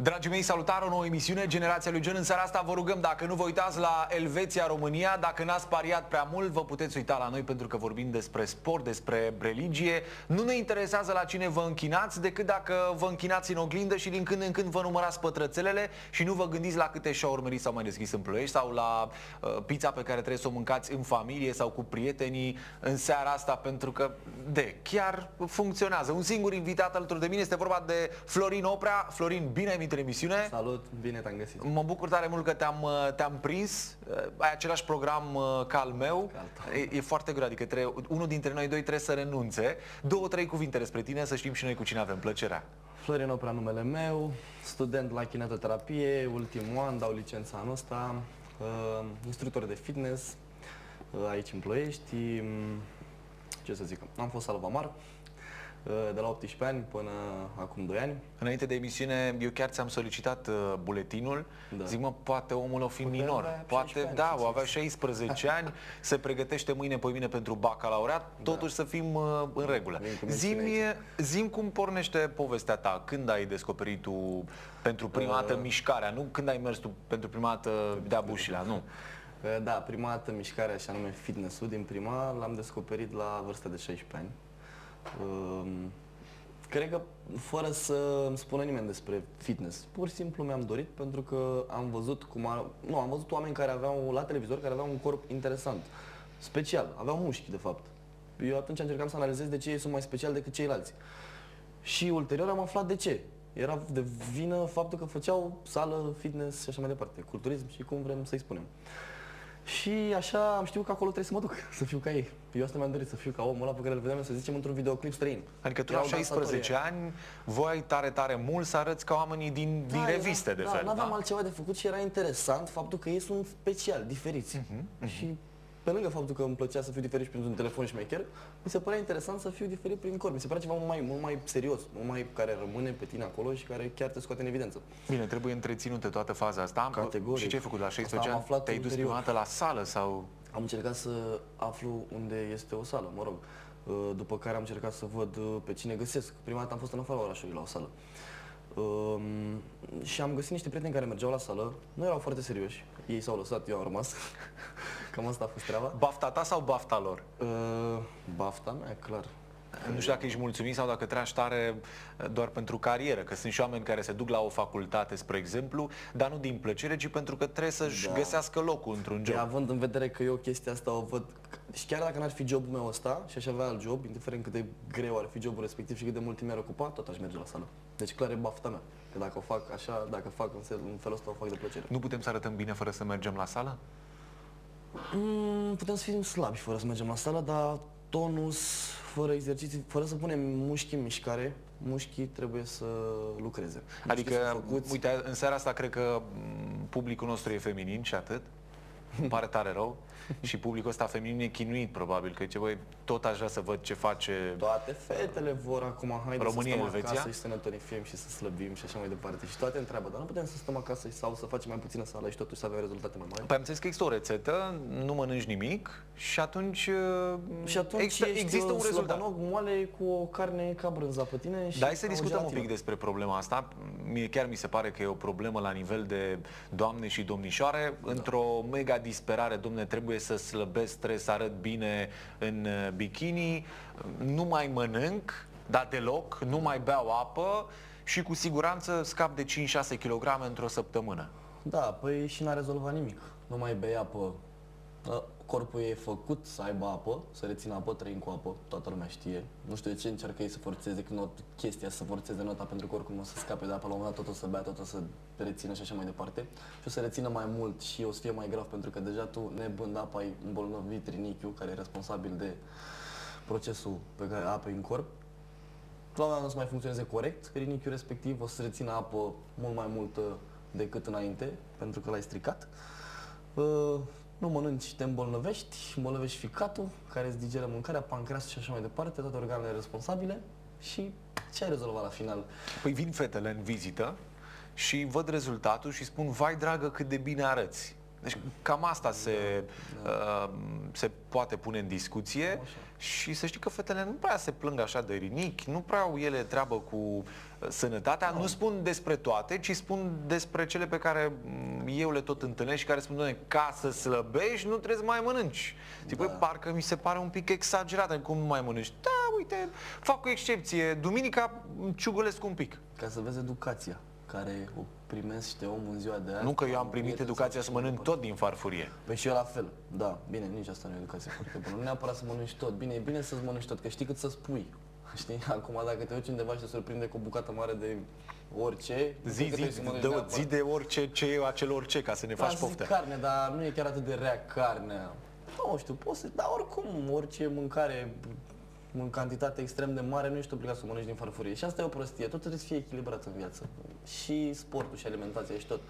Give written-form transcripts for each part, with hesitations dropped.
Dragii mei, salutare, o nouă emisiune, Generația lui Gen. În seara asta vă rugăm, dacă nu vă uitați la Elveția-România, dacă n-ați pariat prea mult, vă puteți uita la noi, pentru că vorbim despre sport, despre religie. Nu ne interesează la cine vă închinați, decât dacă vă închinați în oglindă și din când în când vă numărați pătrățelele și nu vă gândiți la câte shawarmeri s-au mai deschis în Ploiești sau la pizza pe care trebuie să o mâncați în familie sau cu prietenii în seara asta, pentru că chiar funcționează. Un singur invitat alături de mine, este vorba de Florin Oprea. Florin, bine ai venit în emisiune. Salut, bine te-am găsit. Mă bucur tare mult că te-am prins. Ai același program ca al meu. E foarte greu, adică unul dintre noi doi trebuie să renunțe. 2-3 cuvinte despre tine, să știm și noi cu cine avem plăcerea. Florin Oprea numele meu, student la kinetoterapie, ultimul an, dau licența anul ăsta, instructor de fitness aici în Ploiești. Ce să zic, am fost salvamar de la 18 ani până acum 2 ani. Înainte de emisiune, eu chiar ți-am solicitat buletinul. Da. Zic, mă, poate omul o fi minor. Poate, ani, da, o avea 16 ani, se pregătește mâine, poimine pentru bacalaureat, totuși să fim în regulă. Zi-mi cum pornește povestea ta, când ai descoperit tu pentru prima dată mișcarea, nu când ai mers tu pentru prima dată de-a bușilea, nu? Da, prima dată mișcarea, și anume fitness-ul, din prima, l-am descoperit la vârsta de 16 ani. Cred că fără să îmi spună nimeni despre fitness. Pur și simplu mi-am dorit, pentru că am văzut am văzut oameni care aveau la televizor, care aveau un corp interesant, special, aveau mușchi de fapt. Eu atunci încercam să analizez de ce ei sunt mai speciali decât ceilalți. Și ulterior am aflat de ce. Era de vină faptul că făceau sală, fitness și așa mai departe, culturism și cum vrem să-i spunem. Și așa am știut că acolo trebuie să mă duc, să fiu ca ei. Eu asta mi-am dorit, să fiu ca omul ăla pe care îl vedeam, să zicem, într-un videoclip străin. Adică tu la 16 ani voiai tare mult să arăți ca oamenii din reviste, de fel. N-aveam altceva de făcut și era interesant faptul că ei sunt speciali, diferiți. Și pe lângă faptul că îmi plăcea să fiu diferit prin un telefon șmecher, mi se părea interesant să fiu diferit prin corp. Mi se părea ceva mult mai serios, mult mai care rămâne pe tine acolo și care chiar te scoate în evidență. Bine, trebuie întreținută toată faza asta. Categoric. Și ce ai făcut la 16 ani? Te-ai dus prima dată la sală sau? Am încercat să aflu unde este o sală, mă rog. După care am încercat să văd pe cine găsesc. Prima dată am fost în afara orașului la o sală. Și am găsit niște prieteni care mergeau la sală, nu erau foarte serioși. Ei s-au lăsat, eu am rămas. Cam asta a fost treaba. Bafta ta sau bafta lor? Bafta mea, clar. Nu știu dacă ești mulțumit sau dacă tragi tare doar pentru carieră, că sunt și oameni care se duc la o facultate, spre exemplu, dar nu din plăcere, ci pentru că trebuie să-și găsească locul într-un job. Având în vedere că eu chestia asta o văd, și chiar dacă n-ar fi jobul meu ăsta și aș avea alt job, indiferent cât de greu ar fi jobul respectiv și cât de mult timp mi-ar ocupa, tot aș merge la sală. Deci clar e bafta mea, că dacă o fac așa, dacă fac în felul ăsta, o fac de plăcere. Nu putem să arătăm bine fără să mergem la sală? Putem să fim slabi fără să mergem la sală, dar tonus, fără exerciții, fără să punem mușchii în mișcare, mușchii trebuie să lucreze. Adică, uite, în seara asta cred că publicul nostru e feminin și atât. Îmi pare tare rău. Și publicul ăsta feminin e chinuit, probabil, că zice, băi, tot aș vrea să văd ce face toate fetele vor acum, haide România, să stăm Elveția acasă și să ne tonifiem și să slăbim și așa mai departe. Și toate întreabă, dar nu putem să stăm acasă sau să facem mai puțină sală și totuși să avem rezultate mai mari? Păi am înțeles că există o rețetă, nu mănânci nimic și atunci există un rezultat. Moale cu o carne ca brânza pe tine și dar hai să discutăm un pic despre problema asta. Chiar mi se pare că e o problemă la nivel de doamne și domnișoare. Într-o mega disperare, domne, trebuie să slăbesc, trebuie să arăt bine în bikini, nu mai mănânc, dar deloc, nu mai beau apă și cu siguranță scap de 5-6 kg într-o săptămână. Da, păi și n-a rezolvat nimic. Nu mai bei apă. Corpul e făcut să aibă apă, să rețină apă, trăim cu apă, toată lumea știe. Nu știu de ce încearcă ei să forțeze chestia, să forțeze nota, pentru că oricum nu o să scape de apă, la un moment dat tot o să bea, tot o să rețină și așa mai departe. Și o să rețină mai mult și o să fie mai grav, pentru că deja tu, nebând apa, ai îmbolnăvit rinichiul, care e responsabil de procesul pe care apei în corp. La un moment dat nu o să mai funcționeze corect, rinichiul respectiv o să rețină apă mult mai multă decât înainte, pentru că l-ai stricat. Nu mănânci, te îmbolnăvești ficatul, care îți digeră mâncarea, pancreasul și așa mai departe, toate organele responsabile. Și ce ai rezolvat la final? Păi vin fetele în vizită și văd rezultatul și spun, vai dragă, cât de bine arăți. Deci cam asta se poate pune în discuție și să știi că fetele nu prea se plâng așa de rinichi, nu prea au ele treabă cu sănătatea. Nu spun despre toate, ci spun despre cele pe care eu le tot întâlnesc și care spun, doamne, ca să slăbești nu trebuie să mai mănânci. Zic, băi, parcă mi se pare un pic exagerat, cum nu mai mănânci? Da, uite, fac o excepție, duminica ciugălesc un pic. Ca să vezi educația care o primește omul în ziua de azi. Nu că eu am primit educația să mănânc tot din farfurie. Păi și eu la fel, da, bine, nici asta nu e educație foarte bună. Nu neapărat să mănânci tot, bine, e bine să-ți mănânci tot, că știi cât să spui. Știi? Acum dacă te duci undeva și te surprinde cu o bucată mare de orice, Zi de orice, ce e acel orice, ca să ne faci poftă. Carne, dar nu e chiar atât de rea carnea. Nu știu, poți să, dar oricum, orice mâncare în cantitate extrem de mare, nu ești obligat să o mănânci din farfurie. Și asta e o prostie, tot trebuie să fie echilibrat în viață. Și sportul și alimentația și tot.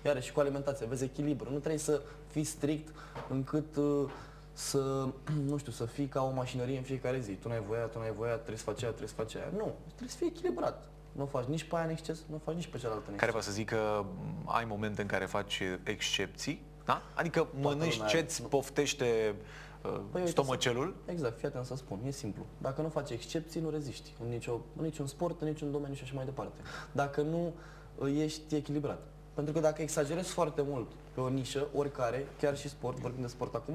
Iar și cu alimentația, vezi echilibru. Nu trebuie să fii strict încât să, nu știu, să fii ca o mașinărie în fiecare zi. Tu n-ai voia, trebuie să faci aia, trebuie să faci aia. Nu, trebuie să fii echilibrat. Nu o faci nici pe aia în exces, nu o faci nici pe cealaltă în exces. Care va să zic că ai momente în care faci excepții, da? Adică mănânci ce-ți poftește stomăcelul? Exact, fii atent să spun, e simplu. Dacă nu faci excepții, nu reziști în niciun sport, în niciun domeniu și așa mai departe. Dacă nu ești echilibrat. Pentru că dacă exagerezi foarte mult pe o nișă, oricare, chiar și sport, vorbim de sport acum,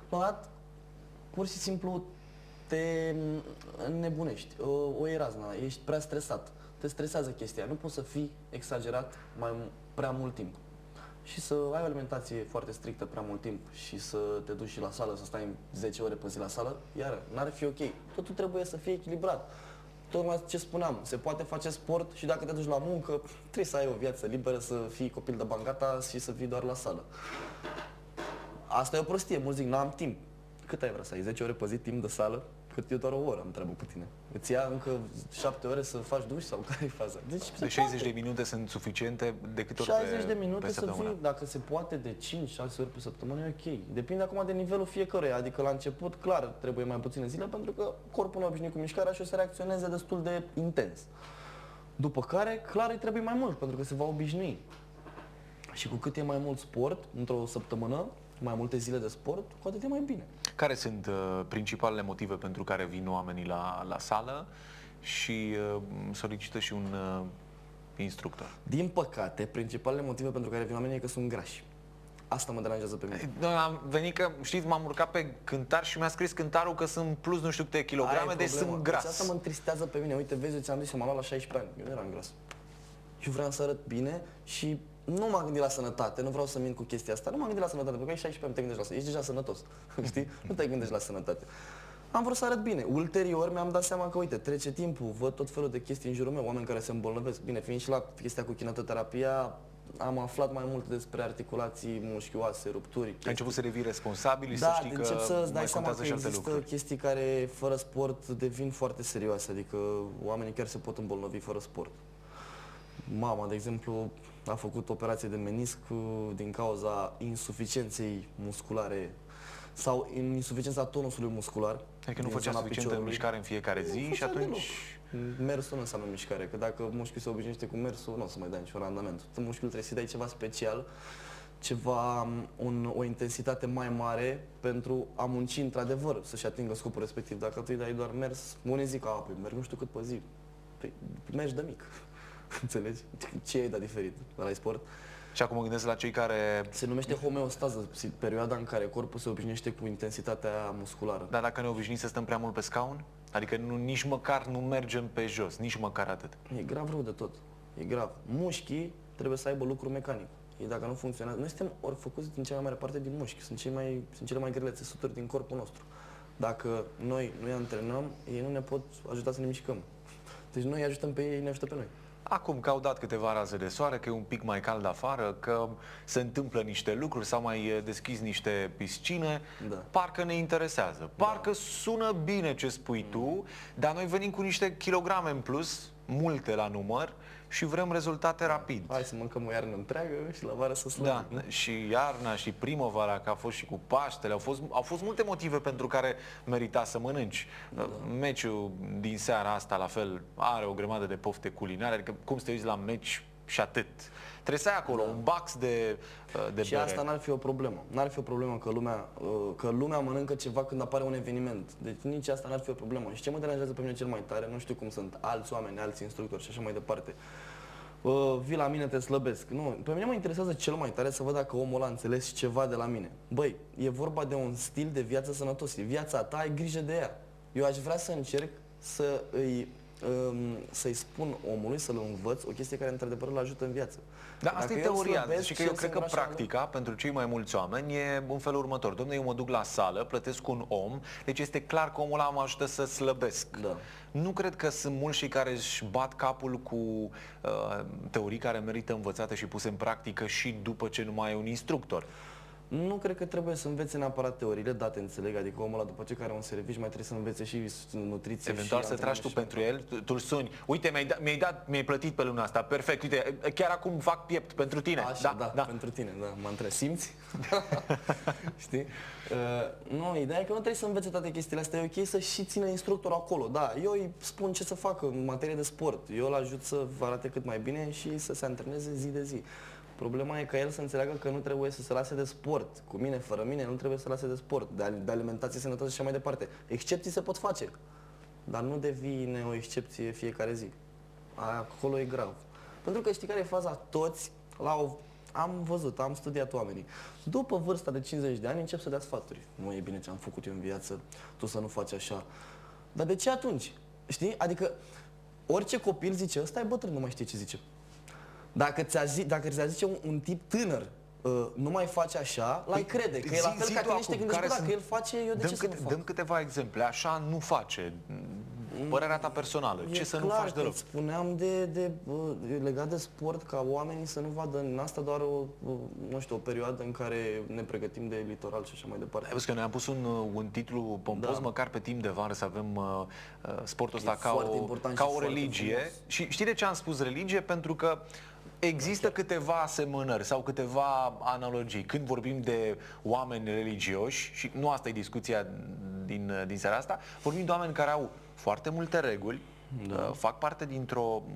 la un dat, pur și simplu te nebunești, o iei razna, ești prea stresat, te stresează chestia, nu poți să fii exagerat prea mult timp. Și să ai o alimentație foarte strictă prea mult timp și să te duci și la sală, să stai 10 ore pe zi la sală, iar n-ar fi ok. Totul trebuie să fie echilibrat. Tocmai ce spuneam, se poate face sport și dacă te duci la muncă, trebuie să ai o viață liberă, să fii copil de bancata și să fii doar la sală. Asta e o prostie, mulți zic, n-am timp. Cât ai vrea să ai? 10 ore pe zi timp de sală? Cât eu doar o oră am treabă cu tine. Îți ia încă 7 ore să faci duș sau care e faza? Deci, de 60 de minute sunt suficiente de câte ori 60 de minute pe să fii, dacă se poate, de 5-6 ori pe săptămână e ok. Depinde acum de nivelul fiecăruia, adică la început, clar, trebuie mai puține zile pentru că corpul nu e obișnuit cu mișcarea și o să reacționeze destul de intens. După care, clar, îi trebuie mai mult pentru că se va obișnui. Și cu cât e mai mult sport într-o săptămână, mai multe zile de sport, cu atât e mai bine. Care sunt principalele motive pentru care vin oamenii la sală și solicită și un instructor? Din păcate, principalele motive pentru care vin oamenii e că sunt grași. Asta mă deranjează pe mine. Am venit că, știți, m-am urcat pe cântar și mi-a scris cântarul că sunt plus nu știu câte kilograme, deci sunt gras. Deci asta mă întristează pe mine. Uite, vezi, eu ți-am zis, eu m-am luat la 16 ani. Eu nu eram gras. Eu vreau să arăt bine și nu m-am gândit la sănătate, nu vreau să mint cu chestia asta, nu m-am gândit la sănătate, pentru că ai 16 ani, te gândești la asta, ești deja sănătos, știi? Nu te gândești la sănătate. Am vrut să arăt bine. Ulterior mi-am dat seama că, uite, trece timpul, văd tot felul de chestii în jurul meu, oameni care se îmbolnăvesc. Bine, fiind și la chestia cu kinetoterapia, am aflat mai mult despre articulații mușchioase, rupturi. Chestii. Ai început să devii responsabil, da, să știi că să-ți dai mai seama contează că și alte există lucruri. chestii care, fără sport, devin foarte serioase, adică oamenii chiar se pot îmbolnăvi fără sport. Mama, de exemplu, a făcut operație de menisc din cauza insuficienței musculare sau insuficiența tonusului muscular. Adică nu făcea suficientă mișcare în fiecare zi și atunci... Mersul nu înseamnă mișcare, că dacă mușchiul se obișnuiește cu mersul, nu o să mai dai niciun randament. Mușchiul trebuie să-i dai ceva special, o intensitate mai mare pentru a munci într-adevăr, să-și atingă scopul respectiv. Dacă tu îi dai doar mers, unii zic, păi merg nu știu cât pe zi. Păi mergi de mic. Înțelegi? Ce ai dat diferit la sport? Și acum mă gândesc la cei care... Se numește homeostază, perioada în care corpul se obișnuiește cu intensitatea musculară. Dar dacă ne obișnuim să stăm prea mult pe scaun? Adică nici măcar nu mergem pe jos, nici măcar atât. E grav rău de tot. E grav. Mușchii trebuie să aibă lucru mecanic. Ei, dacă nu funcționează... Noi suntem ori făcuți din cea mai mare parte din mușchi. Sunt cele mai grele țesuturi din corpul nostru. Dacă noi nu îi antrenăm, ei nu ne pot ajuta să ne mișcăm. Deci noi îi ajutăm pe ei, ei ne ajută pe noi. Acum că au dat câteva raze de soare, că e un pic mai cald afară, că se întâmplă niște lucruri, s-au mai deschis niște piscine, parcă ne interesează. Parcă sună bine ce spui tu, dar noi venim cu niște kilograme în plus, multe la număr, și vrem rezultate rapid. Hai să mâncăm o iarnă întreagă și la vară să slăbim. Da, și iarna, și primăvara, că a fost și cu Paștele, au fost multe motive pentru care merita să mănânci. Meciul din seara asta, la fel, are o grămadă de pofte culinare, adică cum să te uiți la meci și atât. Trebuie să ai acolo un box de Și bere. asta n-ar fi o problemă. N-ar fi o problemă că lumea mănâncă ceva când apare un eveniment. Deci nici asta n-ar fi o problemă. Și ce mă deranjează pe mine cel mai tare, nu știu cum sunt alți oameni, alți instructori și așa mai departe. Vii la mine, te slăbesc. Nu, pe mine mă interesează cel mai tare să văd dacă omul ăla a înțeles ceva de la mine. Băi, e vorba de un stil de viață sănătos. E viața ta, ai grijă de ea. Eu aș vrea să încerc să-i spun omului, să-l învăț o chestie care într-adevăr îl ajută în viață. Da, asta Dacă e eu teoria. slăbesc Și că și eu el cred se că îngrașă, practica pentru cei mai mulți oameni e în felul următor. Dom'le, eu mă duc la sală, plătesc un om, deci este clar că omul ăla mă ajută să slăbesc. Da. Nu cred că sunt mulți cei care își bat capul cu teorii care merită învățate și puse în practică și după ce nu mai e un instructor. Nu cred că trebuie să învețe neapărat teoriile date, înțeleg, adică omul ăla după ce care un serviciu mai trebuie să învețe și nutriție. Eventual și să tragi tu antrenament pentru el, tu îl suni. Uite, mi-ai plătit pe luna asta, perfect, uite, chiar acum fac piept pentru tine. Așa, da, pentru tine, da, mă întreb, simți? Știi? Nu, ideea e că nu trebuie să învețe toate chestiile astea, e ok să și țină instructorul acolo, da, eu îi spun ce să facă în materie de sport, eu îl ajut să vă arate cât mai bine și să se antreneze zi de zi. Problema e ca el să înțeleagă că nu trebuie să se lase de sport. Cu mine, fără mine, nu trebuie să se lase de sport, de alimentație sănătoasă și așa mai departe. Excepții se pot face, dar nu devine o excepție fiecare zi. Acolo e grav. Pentru că știi care e faza? Toți am văzut, am studiat oamenii. După vârsta de 50 de ani încep să dea sfaturi. Nu e bine ce am făcut eu în viață, tu să nu faci așa. Dar de ce atunci? Știi? Adică orice copil zice, ăsta e bătrân, nu mai știe ce zice. Dacă ți-a zice un tip tânăr, nu mai face așa, l-ai crede, că e la fel ca tine și te gândești, bă, dacă el face, eu de ce să nu fac? Dăm câteva exemple, așa nu face. Părerea ta personală, ce să nu faci deloc? Spuneam legat de sport, ca oamenii să nu vadă în asta doar o perioadă în care ne pregătim de litoral și așa mai departe. Ai văzut că noi am pus un titlu pompos, măcar pe timp de vară, să avem sportul ăsta ca o religie. Și știi de ce am spus religie? Pentru că există câteva asemănări sau câteva analogii. Când vorbim de oameni religioși, și nu asta e discuția din seara asta, vorbim de oameni care au foarte multe reguli, fac parte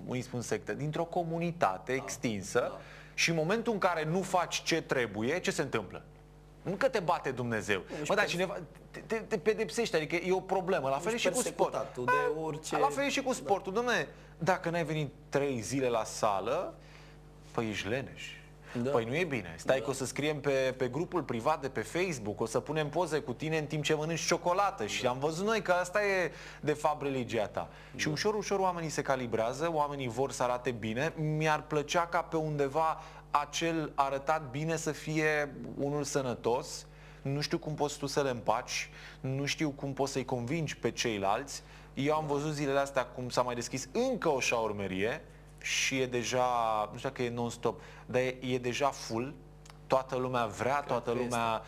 unii spun sectă, dintr-o comunitate extinsă și în momentul în care nu faci ce trebuie, ce se întâmplă? Nu că te bate Dumnezeu. Dar cineva te pedepsește, adică e o problemă. La fel e și cu sportul. La fel e și cu sportul. Dom'le, dacă n-ai venit 3 zile la sală, păi ești leneș. Da. Păi nu e bine. Stai că o să scriem pe grupul privat de pe Facebook, o să punem poze cu tine în timp ce mănânci ciocolată și am văzut noi că asta e de fapt religia ta. Și ușor, ușor oamenii se calibrează, oamenii vor să arate bine. Mi-ar plăcea ca pe undeva acel arătat bine să fie unul sănătos. Nu știu cum poți tu să le împaci, nu știu cum poți să-i convingi pe ceilalți. Eu am văzut zilele astea cum s-a mai deschis încă o șaurmerie și e deja, nu știu dacă e non-stop, dar e deja full, toată lumea vrea, toată lumea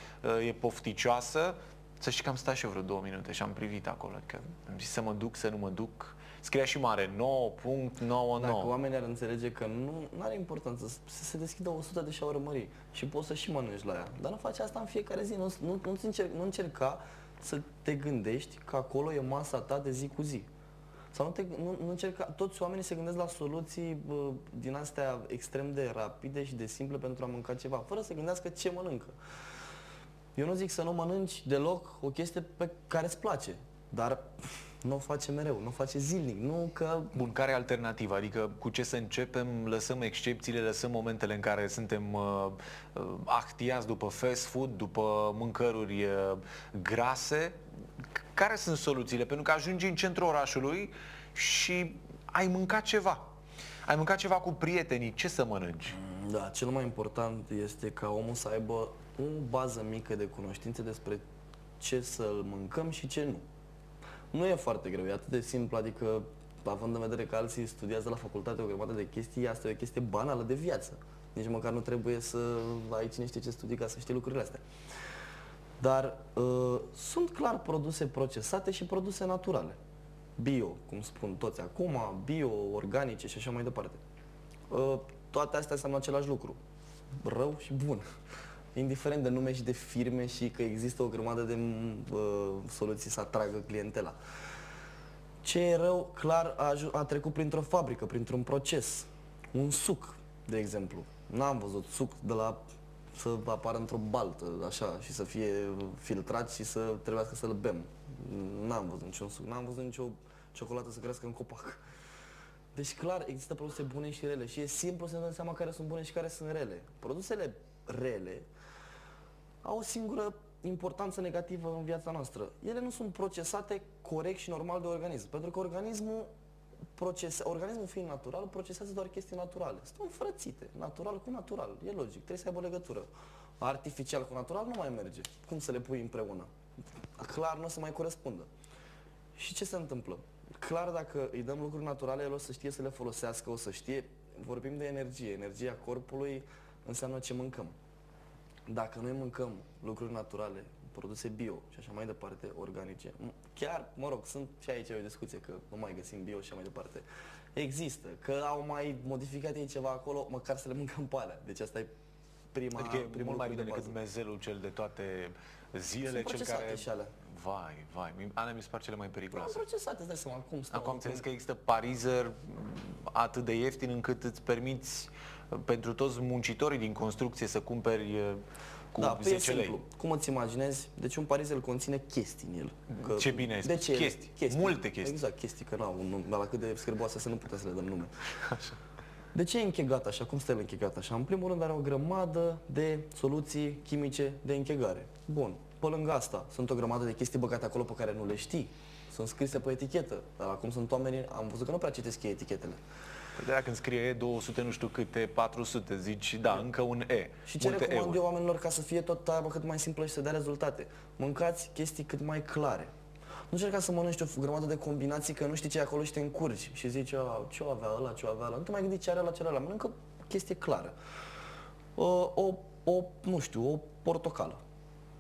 e pofticioasă. Să știi că am stat și eu vreo 2 minute și am privit acolo, că am zis să mă duc, să nu mă duc. Scria și mare, 9.99. Dacă oamenii ar înțelege că nu are importanță să se deschidă 100 de șaurmării și poți să și mănânci la ea, dar nu faci asta în fiecare zi, nu încerca să te gândești că acolo e masa ta de zi cu zi. Sau nu încerca, toți oamenii se gândesc la soluții din astea extrem de rapide și de simple pentru a mânca ceva, fără să gândească ce mănâncă. Eu nu zic să nu mănânci deloc o chestie pe care îți place, dar nu o face mereu, nu o face zilnic, nu că... Bun, care e alternativa? Adică cu ce să începem? Lăsăm excepțiile, lăsăm momentele în care suntem ahtiați după fast food, după mâncăruri grase. Care sunt soluțiile? Pentru că ajungi în centrul orașului și ai mâncat ceva. Ai mâncat ceva cu prietenii, ce să mănânci? Da, cel mai important este ca omul să aibă o bază mică de cunoștințe despre ce să mâncăm și ce nu. Nu e foarte greu, e atât de simplu, adică având în vedere că alții studiază la facultate o grămadă de chestii, asta e o chestie banală de viață. Nici măcar nu trebuie să ai cine știe ce studii ca să știi lucrurile astea. Dar sunt clar produse procesate și produse naturale. Bio, cum spun toți acum, bio, organice și așa mai departe. Toate astea înseamnă același lucru. Rău și bun. Indiferent de nume și de firme și că există o grămadă de soluții să atragă clientela. Ce e rău, clar, a trecut printr-o fabrică, printr-un proces. Un suc. de exemplu. N-am văzut suc de la să apară într-o baltă, așa, și să fie filtrat și să trebuiască să-l bem. N-am văzut niciun suc, n-am văzut nicio ciocolată să crească în copac. Deci clar, există produse bune și rele și e simplu să ne dăm seama care sunt bune și care sunt rele. Produsele rele au o singură importanță negativă în viața noastră. Ele nu sunt procesate corect și normal de organism, pentru că organismul fiind natural, procesează doar chestii naturale. Sunt înfrățite, natural cu natural, e logic, trebuie să aibă o legătură. Artificial cu natural nu mai merge. Cum să le pui împreună? Clar nu o să mai corespundă. Și ce se întâmplă? Clar, dacă îi dăm lucruri naturale, el o să știe să le folosească, o să știe. Vorbim de energie. Energia corpului înseamnă ce mâncăm. Dacă noi mâncăm lucruri naturale, produse bio și așa mai departe, organice, chiar, mă rog, sunt și aici o discuție că nu mai găsim bio și așa mai departe. Există, că au mai modificat ei ceva acolo, măcar să le mâncăm pe alea. Deci asta e prima, Adică e primul mult mai lucru bine de decât bază. mezelul cel de toate zilele, Sunt cel procesate care... și alea. Vai, alea mi se par cele mai Am periculoase. procesat, îți dai seama cum stau. Acum am înțeles că există parizer atât de ieftin încât îți permiți pentru toți muncitorii din construcție să cumperi cu Da, păi e 10 lei. simplu. Cum îți imaginezi? Deci un parizel conține chestii în el. Că Ce bine ai de spus. ce? Chestii. Multe chestii. Exact, chestii, că n-au un nume, la cât de scriboase să nu putem să le dăm nume. Așa. De ce e închegat așa? Cum stă el închegat așa? În primul rând are o grămadă de soluții chimice de închegare. Bun. Pe lângă asta sunt o grămadă de chestii băgate acolo pe care nu le știi. Sunt scrise pe etichetă. Dar acum sunt oamenii, am văzut că nu prea citesc ei etichetele. Păi de când scrie E200 nu știu cât, E400, zici, da, încă un E. Și ce Multe recomand E-uri. eu oamenilor ca să fie tot treaba cât mai simplă și să dea rezultate? Mâncați chestii cât mai clare. Nu încerca să mănânci o grămadă de combinații că nu știi ce e acolo și te încurci și zici, ce o avea ăla, ce o avea ăla. Nu te mai gândi ce are ăla, ce are ăla. Mănâncă chestie clară. Nu știu, o portocală.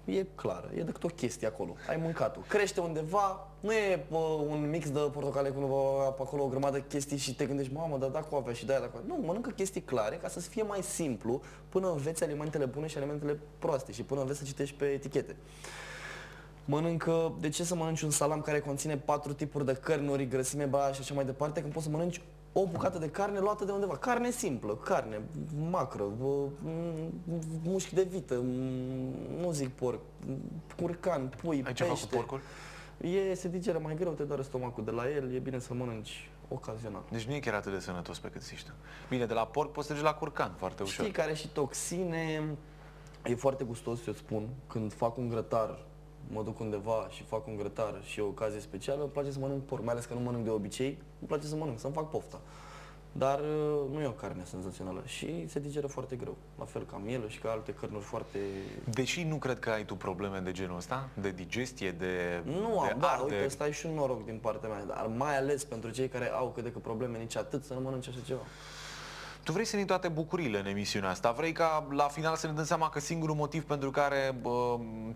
E clară, e decât o chestie acolo. Ai mâncat-o. Crește undeva, nu e un mix de portocale cu pe acolo o grămadă de chestii și te gândești, mamă, dar dacă o avea și de aia, dacă... Nu, mănâncă chestii clare ca să fie mai simplu până înveți alimentele bune și alimentele proaste și până înveți să citești pe etichete. Mănâncă, de ce să mănânci un salam care conține 4 tipuri de cărnuri, grăsime, ba și așa mai departe, când poți să mănânci o bucată de carne luată de undeva. Carne simplă, carne, macră, mușchi de vită, nu zic porc, curcan, pui, Ai ceva cu pește. porcul? Se digeră mai greu, te doare stomacul de la el, e bine să mănânci ocazional. Deci nu e chiar atât de sănătos pe cât zici tu. Bine, de la porc poți să treci la curcan foarte ușor. Știi care și toxine, e foarte gustos, eu spun, când fac un grătar, mă duc undeva și fac un grătar și e o ocazie specială, îmi place să mănânc porc, mai ales că nu mănânc de obicei, îmi place să mănânc, să-mi fac pofta. Dar nu e o carne senzațională și se digeră foarte greu, la fel ca mielul și ca alte cărnuri foarte... Deși nu cred că ai tu probleme de genul ăsta, de digestie, de Nu de am, da, arde. uite, ăsta e și un noroc din partea mea, dar mai ales pentru cei care au cât de cât probleme, nici atât să nu mănânce așa ceva. Tu vrei să ne iei toate bucuriile în emisiunea asta, vrei ca la final să ne dăm seama că singurul motiv pentru care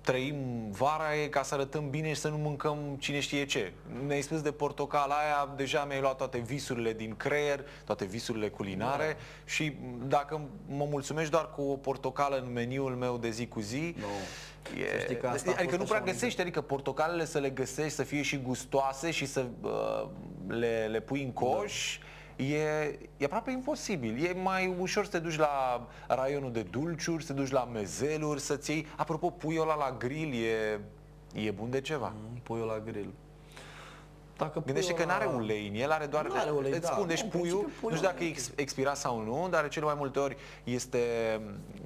trăim vara e ca să arătăm bine și să nu mâncăm cine știe ce. Ne-ai spus de portocala aia, deja mi-ai luat toate visurile din creier, toate visurile culinare și dacă mă mulțumești doar cu o portocală în meniul meu de zi cu zi, Nu. Să știi că asta a adică fost nu așa prea mai găsești, adică portocalele să le găsești, să fie și gustoase și să le pui în coș. E aproape imposibil. E mai ușor să te duci la raionul de dulciuri, să te duci la mezeluri, să-ți iei... Apropo, puiul ăla la grill e bun de ceva. Puiul la grill. Dacă Gândește că puiul n-are ăla- ulei în el, are doar... N-are ulei, îți da. spun, deci În puiul, principiu, nu știu dacă e expirat sau nu, dar de cele mai multe ori este...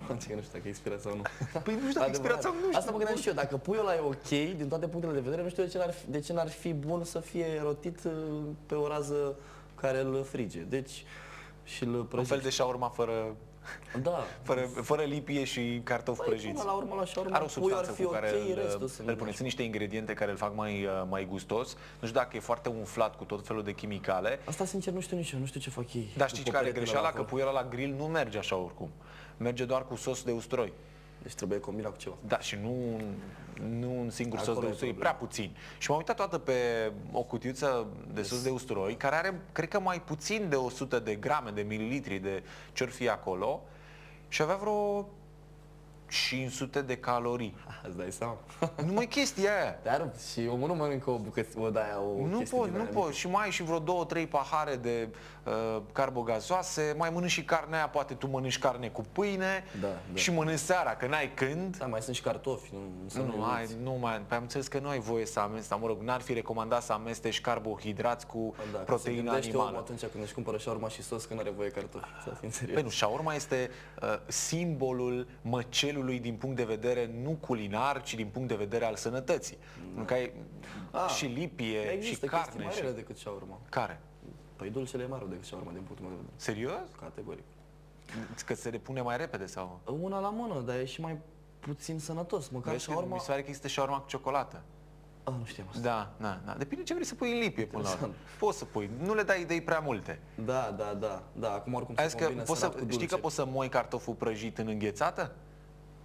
Nu știu dacă e expirat sau nu. Păi nu știu dacă e expirat sau nu. Asta mă gândeam și eu, dacă puiul ăla e ok, din toate punctele de vedere, nu știu de ce n-ar fi bun să fie rotit pe o rază care îl frige. Deci, și îl Un prăjiți. fel de shawarma fără Da. fără lipie și cartofi Păi, prăjiți. până la urmă, la shawarma, Are o puiul ar substanță fi cu care ok, restul să nu îl puneți. Sunt niște ingrediente care îl fac mai gustos. Nu știu dacă e foarte umflat cu tot felul de chimicale. Asta sincer nu știu nici eu, nu știu ce fac ei. Dar știi După care e peretele greșeala? la Că foc. puiul ăla la grill nu merge așa oricum. Merge doar cu sos de usturoi. Deci trebuie combinat cu ceva. Da, și nu un singur sos Acolo de e usturoi, problema. prea puțin. Și m-am uitat toată pe o cutiuță de sos de usturoi, care are, cred că mai puțin de 100 de grame, de mililitri, de ce-or fi acolo. Și avea vreo 500 de calorii. Îți dai seama? Numai chestia aia. Dar și omul nu mănâncă o bucăți, o de-aia, o Nu chestie poți, din nu aia poți. Și mai ai și vreo 2-3 pahare de carbogazoase, mai mănânci și carnea aia, poate tu mănânci carne cu pâine Da, da. și mănânci seara, că n-ai când. Da, mai sunt și cartofi, Nu mai, pe am înțeles că nu ai voie să amesteci, mă rog, n-ar fi recomandat să amesteci carbohidrați cu da, proteină omul animală. atunci când își cumpără șaurma și sos, că nu are voie cartofi, să fim serios. Păi nu, shawarma este simbolul măcelului din punct de vedere nu culinar, ci din punct de vedere al sănătății. Nu că ai și lipie și Există carne. chestii mai rele decât shaurma. Care? Păi dulcele e mai rău decât shaurma din punctul meu de vedere. Serios? Categoric. Că se depune mai repede sau? Una la mână, dar e și mai puțin sănătos. Măcar Vezi că shaurma... mi se pare că există shawarma cu ciocolată. Nu știam asta. Da. Depinde ce vrei să pui în lipie până la urmă. Interesant. Poți să pui, nu le dai idei prea multe. Da, acum oricum Ai se zis că combină poți sărat să, cu știi dulce. că poți să moi cartoful prăjit în înghețată?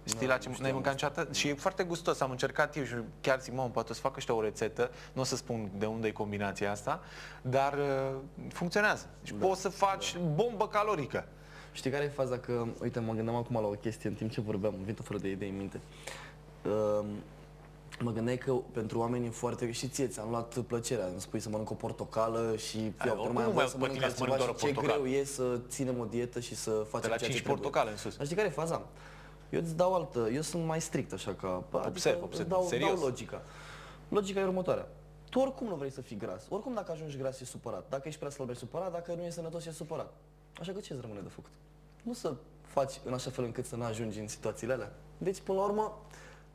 Știi la ce nu n-ai știam mâncat niciodată? Și e foarte gustos, am încercat eu și chiar zic, mă, poate să fac ăștia o rețetă, nu o să spun de unde e combinația asta, dar funcționează. Deci poți să faci bombă calorică. Știi care e faza? Că, uite, mă gândeam acum la o chestie în timp ce vorbeam, îmi vin tot felul de idei în minte. Mă gândeai că pentru oameni e foarte... Și ție ți-am luat plăcerea, îmi spui să mănânc o portocală și oricum mai nu am voie mai să pe mănânc tine să altceva mănânc și doar o ce portocală. greu e să ținem o dietă și să De facem la ceea 5 ce trebuie. portocale în sus. Dar știi care e faza? Eu îți dau altă, eu sunt mai strict așa ca... Observ, îți dau serios. logica. Logica e următoarea. Tu oricum nu vrei să fii gras. Oricum dacă ajungi gras e supărat. Dacă ești prea slab ești supărat, dacă nu e sănătos e supărat. Așa că ce îți rămâne de făcut? Nu să faci în așa fel încât să nu ajungi în situațiile alea. Deci, până la urmă,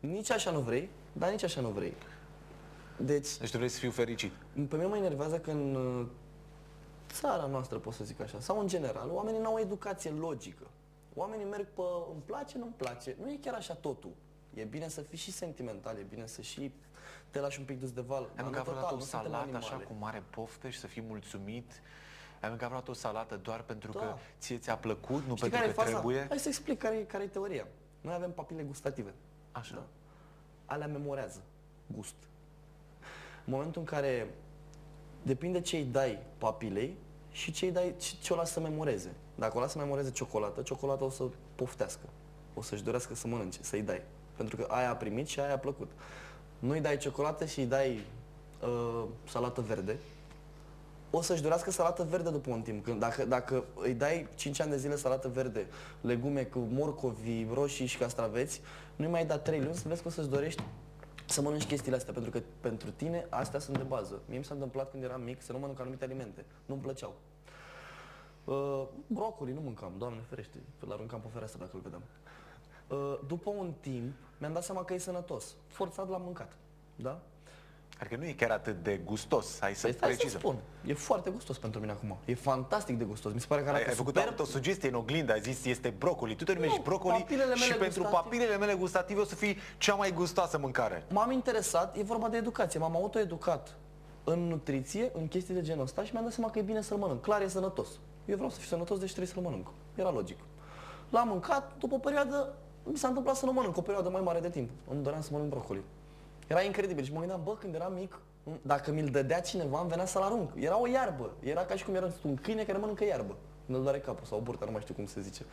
nici așa nu vrei, dar nici așa nu vrei. Deci, Deci tu vrei să fiu fericit. pe mine mă enervează că în țara noastră, pot să zic așa, sau în general, oamenii nu au educație logică. Oamenii merg pe îmi place, nu-mi place. Nu e chiar așa totul. E bine să fii și sentimental, e bine să și te lași un pic dus de val. Ai dar mâncat nu vreodată total, o nu suntem salată așa animale. cu mare poftă și să fii mulțumit? Ai mâncat vreodată o salată doar pentru Da. că ție ți-a plăcut, nu Știi pentru care e că faza? trebuie? Hai să explic care e teoria. Noi avem papile gustative. Așa. Da? Alea memorează gust. În momentul în care depinde ce îi dai papilei și ce o lasă să memoreze. Dacă o lasă să memoreze ciocolata o să poftească. O să-și dorească să mănânce, să-i dai. Pentru că aia a primit și aia a plăcut. Nu îi dai ciocolată și îi dai salată verde, o să-și dorească salată verde după un timp. Dacă îi dai 5 ani de zile salată verde, legume cu morcovi, roșii și castraveți, nu-i mai da 3 luni să vezi că o să-ți dorești să mănânci chestiile astea, pentru că pentru tine astea sunt de bază. Mie mi s-a întâmplat când eram mic să nu mănânc anumite alimente. Nu-mi plăceau. Brocoli nu mâncam, Doamne ferește, îl aruncam pe fereastră dacă îl vedeam. După un timp mi-am dat seama că e sănătos. Forțat l-am mâncat. Da? Adică nu e chiar atât de gustos, hai să Păi stai să precizăm. spun. E foarte gustos pentru mine acum. E fantastic de gustos. Mi se pare că arată Ai făcut superb. o sugestie în oglindă, ai zis este brocoli. Tu te numești Nu, brocoli papilele și mele pentru gustative. papilele mele gustative o să fii cea mai gustoasă mâncare. M-am interesat, e vorba de educație. M-am autoeducat în nutriție, în chestii de genul ăsta și mi-am dat seama că e bine să-l mănânc. Clar e sănătos. Eu vreau să fiu sănătos, deci trebuie să-l mănânc. Era logic. L-am mâncat, după o perioadă mi s-a întâmplat să nu mănânc, o perioadă mai mare de timp. Îmi doream să mănânc brocoli. Era incredibil și mă gândeam, bă, când eram mic, dacă mi-l dădea cineva, îmi venea să-l arunc. Era o iarbă. Era ca și cum era un câine care mănâncă iarbă. Nu-l doare capul sau burta, nu mai știu cum se zice.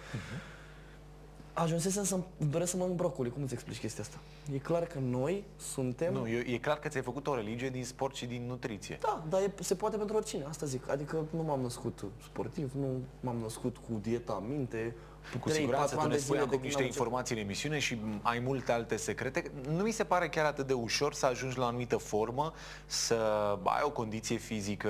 Ajunsesem să-mi doresc să mănânc brocoli. Cum îți explici chestia asta? E clar că noi suntem... Nu, e clar că ți-ai făcut o religie din sport și din nutriție. Da, dar se poate pentru oricine, asta zic. Adică nu m-am născut sportiv, nu m-am născut cu dieta în minte. Cu siguranță tu ne spui acum când niște am început. informații în emisiune și ai multe alte secrete. Nu mi se pare chiar atât de ușor să ajungi la o anumită formă, să ai o condiție fizică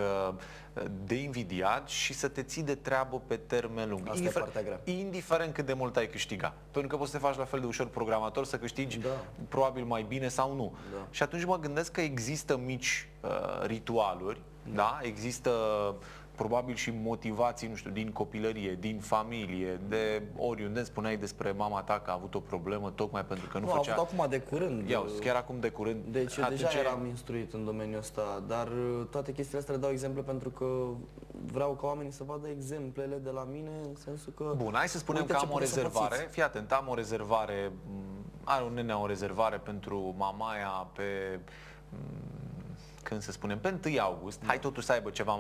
de invidiat și să te ții de treabă pe termen lung. Asta e partea grea. Indiferent cât de mult ai câștiga. Pentru că poți să te faci la fel de ușor programator, să câștigi Da. probabil mai bine sau nu. Da. Și atunci mă gândesc că există mici ritualuri, da? Există probabil și motivații, nu știu, din copilărie, din familie, de oriunde. Îmi spuneai despre mama ta că a avut o problemă tocmai pentru că nu Nu, a făcea... avut acum de curând. Iau, chiar acum de curând. Deci eu deja atunci- eram instruit în domeniul ăsta, dar toate chestiile astea le dau exemple pentru că vreau ca oamenii să vadă exemplele de la mine, în sensul că... Bun, hai să spunem uite că ce am o puteți să rezervare. pățiți. Fii atent, am o rezervare, are un nene o rezervare pentru mamaia pe... când să spunem, pe 1 august, hai totuși să aibă ceva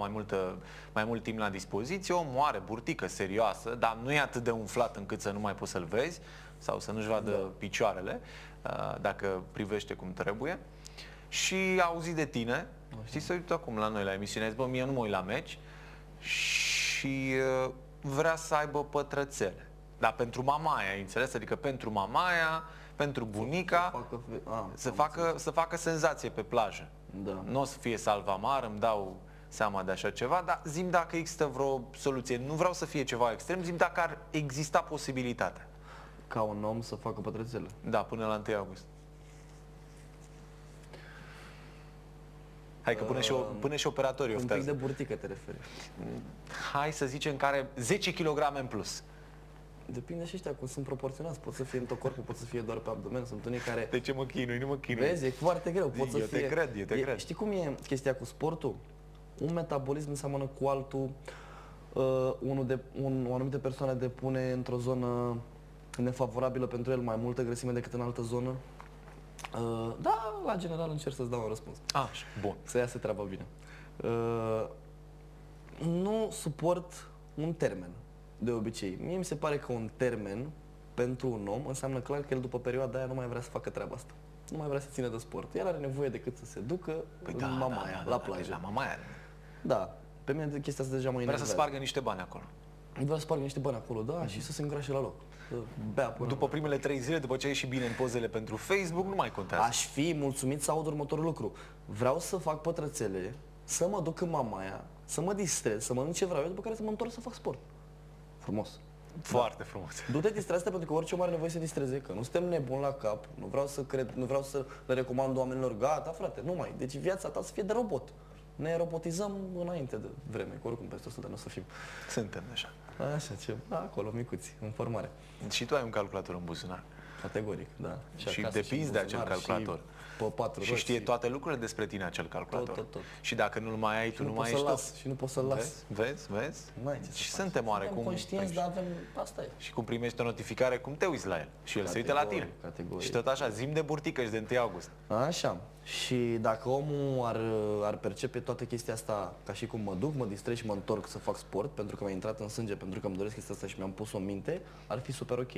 mai mult timp la dispoziție, omul are burtică serioasă, dar nu e atât de umflat încât să nu mai poți să-l vezi, sau să nu-și vadă picioarele dacă privește cum trebuie. Și a auzit de tine, știi, să uită acum la noi la emisiune, a zis, bă, mie nu mă uit la meci și vrea să aibă pătrățele. Dar pentru mamaia, ai înțeles? Adică pentru mamaia, pentru bunica, să facă senzație pe plajă. Da. Nu o să fie salvamar, îmi dau seama de așa ceva, dar zi-mi dacă există vreo soluție. Nu vreau să fie ceva extrem, zi-mi dacă ar exista posibilitatea. Ca un om să facă pătrățele. Da, până la 1 august. Hai că până și operatorii Un pic oftează. de burtică te referi. Hai să zicem că are 10 kg în plus. Depinde și ăștia cum sunt proporționați. Pot să fie în tot corpul, pot să fie doar pe abdomen. Sunt unii care... De ce mă chinui? Nu mă chinui. Vezi, e foarte greu. Pot să Eu fie... te cred, eu te cred. Știi cum e chestia cu sportul? Un metabolism înseamnă cu altul. O anumită persoană depune într-o zonă nefavorabilă pentru el mai multă grăsime decât în altă zonă. Da, la general încerc să-ți dau un răspuns. Așa, bun. Să iasă treaba bine. Nu suport un termen, de obicei. Mie mi se pare că un termen pentru un om înseamnă clar că el după perioada aia nu mai vrea să facă treaba asta. Nu mai vrea să țină de sport. El are nevoie decât să se ducă în mamaia, la plajă. La mamaia. Da, pe mine chestia asta deja mă Vrea enervează. să spargă niște bani acolo. Vrea să spargă niște bani acolo, da, și să se îngrașe la loc. Să bea până După primele 3 zile, după ce ai ieșit bine în pozele pentru Facebook, nu mai contează. Aș fi mulțumit să aud următorul lucru. Vreau să fac pătrățele, să mă duc în mamaia, să mă distrez, să mănânc ce vreau eu, după care să mă întorc să fac sport. Frumos. Foarte frumos. Du-te distrează pentru că orice om are nevoie să distreze, că nu suntem nebuni la cap, nu vreau să cred, nu vreau să le recomand oamenilor, gata frate, nu mai. Deci viața ta să fie de robot. Ne robotizăm înainte de vreme, că oricum peste 100 de ani o să fim. Suntem deja. Așa, ceva, acolo, micuți, în formare. Și tu ai un calculator în buzunar. Categoric, da. Și acasă, depinzi de acel buzunar, calculator. Și pe 4 Și știe toate lucrurile despre tine acel calculator. Tot. Și dacă nu-l mai ai, tu nu mai ești tu. Și nu poți să-l las. Vezi? N-ai ce să Și faci. suntem oarecum conștienți, dar avem, asta e. Și cum primești o notificare, cum te uiți la el. Și el se uită la tine. Categoric. Și tot așa, zi-mi de burtică și de 1 august. Așa. Și dacă omul ar percepe toată chestia asta ca și cum mă duc, mă distrez și mă întorc să fac sport, pentru că mi-a intrat în sânge, pentru că îmi doresc chestia asta și mi-am pus-o în minte, ar fi super ok.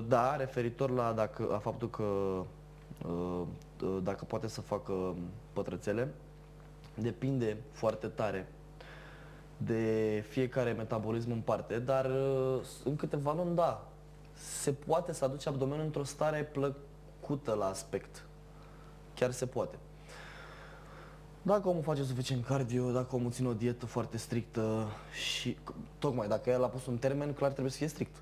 Da, referitor la faptul că dacă poate să facă pătrățele, depinde foarte tare de fiecare metabolism în parte, dar în câteva luni, da, se poate să aduce abdomenul într-o stare plăcută la aspect. Chiar se poate. Dacă omul face suficient cardio, dacă omul ține o dietă foarte strictă și tocmai dacă el a pus un termen, clar trebuie să fie strict.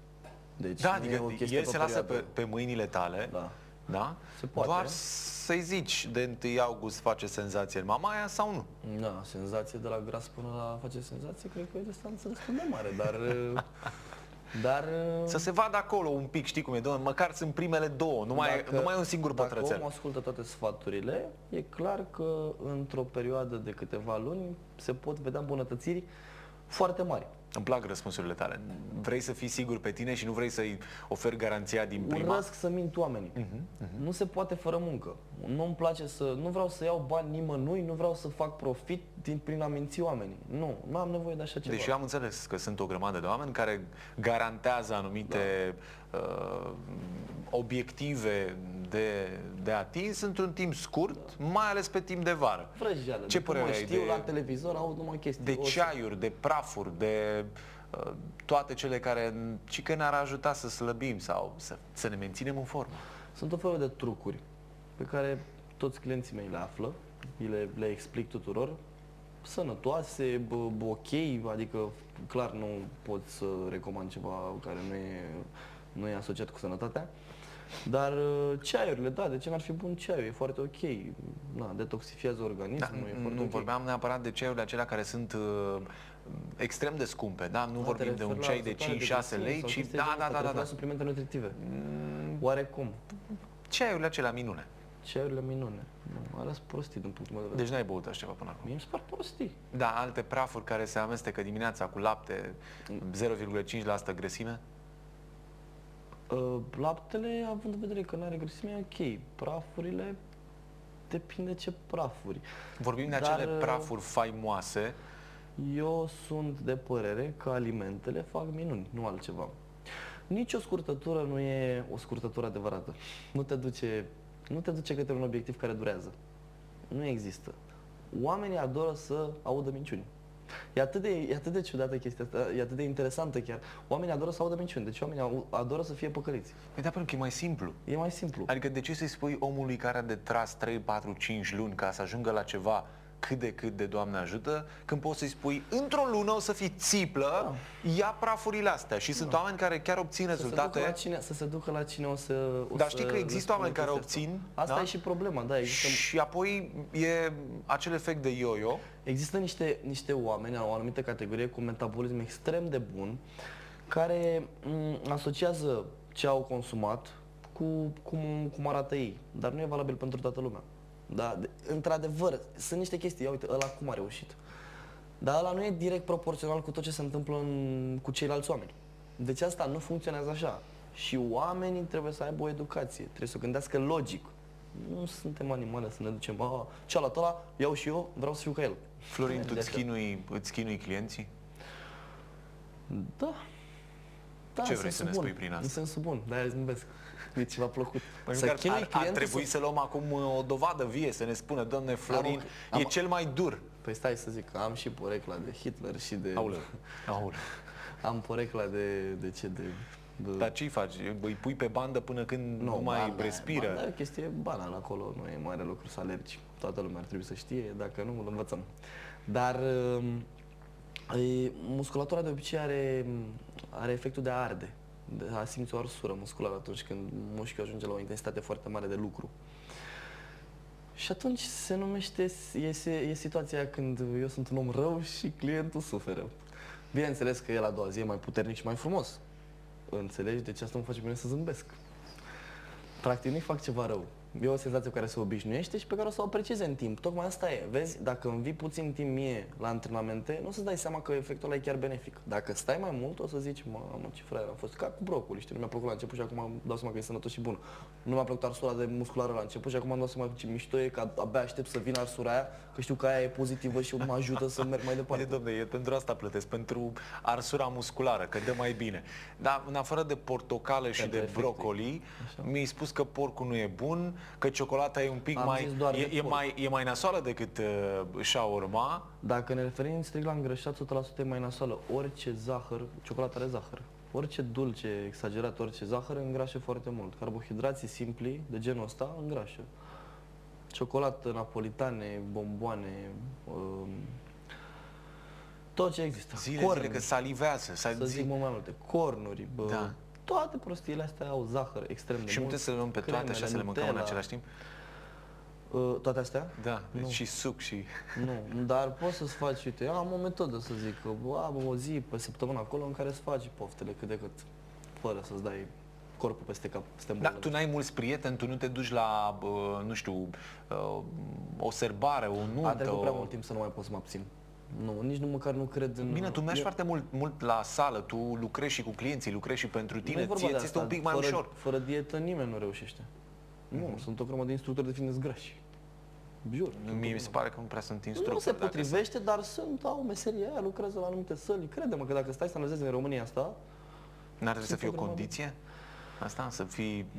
Deci Da, nu e o adică chestie el se lasă perioadă. pe mâinile tale, Da. da? Se poate. Doar să-i zici de 1 august face senzație în mamaia sau nu. Da, senzație de la gras până la face senzație, cred că e distanță destul de mare, dar Să se vadă acolo un pic, știi cum e, domnule, măcar sunt primele 2, nu mai e un singur Dacă pătrățel. omul ascultă toate sfaturile, e clar că într-o perioadă de câteva luni se pot vedea îmbunătățiri foarte mari. Îmi plac răspunsurile tale. Vrei să fii sigur pe tine și nu vrei să-i oferi garanția din prima? Urăsc să mint oamenii. Nu se poate fără muncă. Nu-mi place nu vreau să iau bani nimănui, nu vreau să fac profit prin a minți oamenii. Nu am nevoie de așa ceva. Deci eu am înțeles că sunt o grămadă de oameni care garantează anumite obiective de atins într-un timp scurt, mai ales pe timp de vară. Vrăjeală. Ce De cum părere ai știu la televizor, aud numai chestii. de ceaiuri, de prafuri, de toate cele care și că ne-ar ajuta să slăbim sau să ne menținem în formă? Sunt o felul de trucuri pe care toți clienții mei le află, le explic tuturor, sănătoase, ok, adică clar nu pot să recomand ceva care nu e asociat cu sănătatea, dar ceaiurile, da, de ce n-ar fi bun ceaiul? E foarte ok, na, detoxifiază organismul, e foarte Nu ok. vorbeam neapărat de ceaiurile acelea care sunt extrem de scumpe, da? Nu Te vorbim de referi un la ceai de azotare, 5-6 grăsimi lei, sau ci chestii de astea, te referi la suplimente nutritive. Oarecum. Ceaiurile acelea minune. Ceaiurile minune. Nu, alea sunt prostii din punctul meu de vedere. Deci n-ai băut așa ceva până acum. Mie îmi se par prostii. Da, alte prafuri care se amestecă dimineața cu lapte, 0,5% grăsime. Laptele, având în vedere că nu are grăsime, e ok. Prafurile, depinde ce prafuri. Vorbim de Dar, acele prafuri faimoase. Eu sunt de părere că alimentele fac minuni, nu altceva. Nici o scurtătură nu e o scurtătură adevărată. Nu te duce către un obiectiv care durează. Nu există. Oamenii adoră să audă minciuni. E atât de ciudată chestia asta, e atât de interesantă chiar. Oamenii adoră să audă minciuni, deci oamenii adoră să fie păcăliți. Păi da, pentru că e mai simplu. E mai simplu. Adică de ce să-i spui omului care a de tras 3, 4, 5 luni ca să ajungă la ceva cât de Doamne ajută, când poți să-i spui într-o lună o să fii țiplă, ia prafurile astea. Și sunt oameni care chiar obțin rezultate. Să se ducă la cine o să... Dar știi că există oameni care obțin, Asta da? e și problema, da, există... Și apoi e acel efect de yo-yo. Există niște oameni, o anumită categorie cu metabolism extrem de bun, care asociază ce au consumat cu cum arată ei. Dar nu e valabil pentru toată lumea. Da, într-adevăr, sunt niște chestii, ia uite, ăla cum a reușit. Dar ăla nu e direct proporțional cu tot ce se întâmplă cu ceilalți oameni. Deci asta nu funcționează așa. Și oamenii trebuie să aibă o educație, trebuie să gândească logic. Nu suntem animale să ne ducem, cealaltă ăla, iau și eu, vreau să fiu ca el. Florin, tu îți chinui clienții? Da. Da, Ce vrei să ne spui prin asta? În sensul bun, de-aia zâmbesc. E ceva plăcut. Păi ar trebui să luăm acum o dovadă vie, să ne spună, domne Florin, e cel mai dur. Păi stai să zic, am și porecla de Hitler și de... Aoleu. Am porecla de ce? Dar ce-i faci? Îi pui pe bandă până când nu mai respiră? Banda e o chestie banală acolo, nu e mare lucru să alergi. Toată lumea ar trebui să știe, dacă nu, îl învățăm. Dar musculatura de obicei are efectul de a arde, de a simți o arsură musculară atunci când mușchiul ajunge la o intensitate foarte mare de lucru. Și atunci se numește, e situația când eu sunt un om rău și clientul suferă. Bineînțeles că el a doua zi e mai puternic și mai frumos. Înțelegi? Deci asta mă face bine să zâmbesc. Practic nu-i fac ceva rău. E o senzație cu care se obișnuiește și pe care o să o aprecieze în timp. Tocmai asta e. Vezi, dacă învii puțin timp mie la antrenamente, nu o să-ți dai seama că efectul ăla e chiar benefic. Dacă stai mai mult, o să zici, mamă, ce fraier am fost. Ca cu brocoli, știi, nu mi-a plăcut la început și acum îmi dau seama că e sănătos și bun. Nu mi-a plăcut arsura de musculară la început și acum îmi dau seama ce mișto e, că abia aștept să vină arsura aia, că știu că aia e pozitivă și mă ajută să merg mai departe. Dom'le, eu pentru asta plătesc, pentru arsura musculară, că dă mai bine. Dar în afară de portocală și de brocoli, mi-ai spus că porcul nu e bun, că ciocolata e un pic e mai nasoală decât shawarma. Dacă ne referim strict la îngrășat, 100% e mai nasoală. Orice zahăr, ciocolata are zahăr. Orice dulce exagerat, orice zahăr îngrașă foarte mult. Carbohidrații simpli, de genul ăsta, îngrașă. Ciocolată, napolitane, bomboane, tot ce există. Zile că salivează. Să zic mult mai multe. Cornuri, da. Toate prostiile astea au zahăr extrem de mult. Și nu putem să le luăm pe toate și să le mâncăm în același timp? Toate astea? Da, și suc și... Nu, dar poți să-ți faci, uite, am o metodă să zic, că am o zi pe săptămână acolo în care să faci poftele cât de cât, fără să-ți dai corpul peste cap. Dar tu n-ai mulți prieteni, tu nu te duci la, nu știu, o sărbare, o nuntă... A trecut prea mult timp să nu mai pot să mă abțin. Nu, nici măcar nu cred în... Bine, tu mergi foarte mult la sală, tu lucrezi și cu clienții, lucrezi și pentru tine, ție este un pic mai ușor. Fără dietă nimeni nu reușește. Nu, sunt o grămadă de instructori de fitness grași. Jur. Mie mi se pare că nu prea sunt instructori. Nu se potrivește, dar au meseria aia, lucrează la anumite săli. Crede-mă că dacă stai să analizezi în România asta... N-ar trebui să fie o condiție? Asta,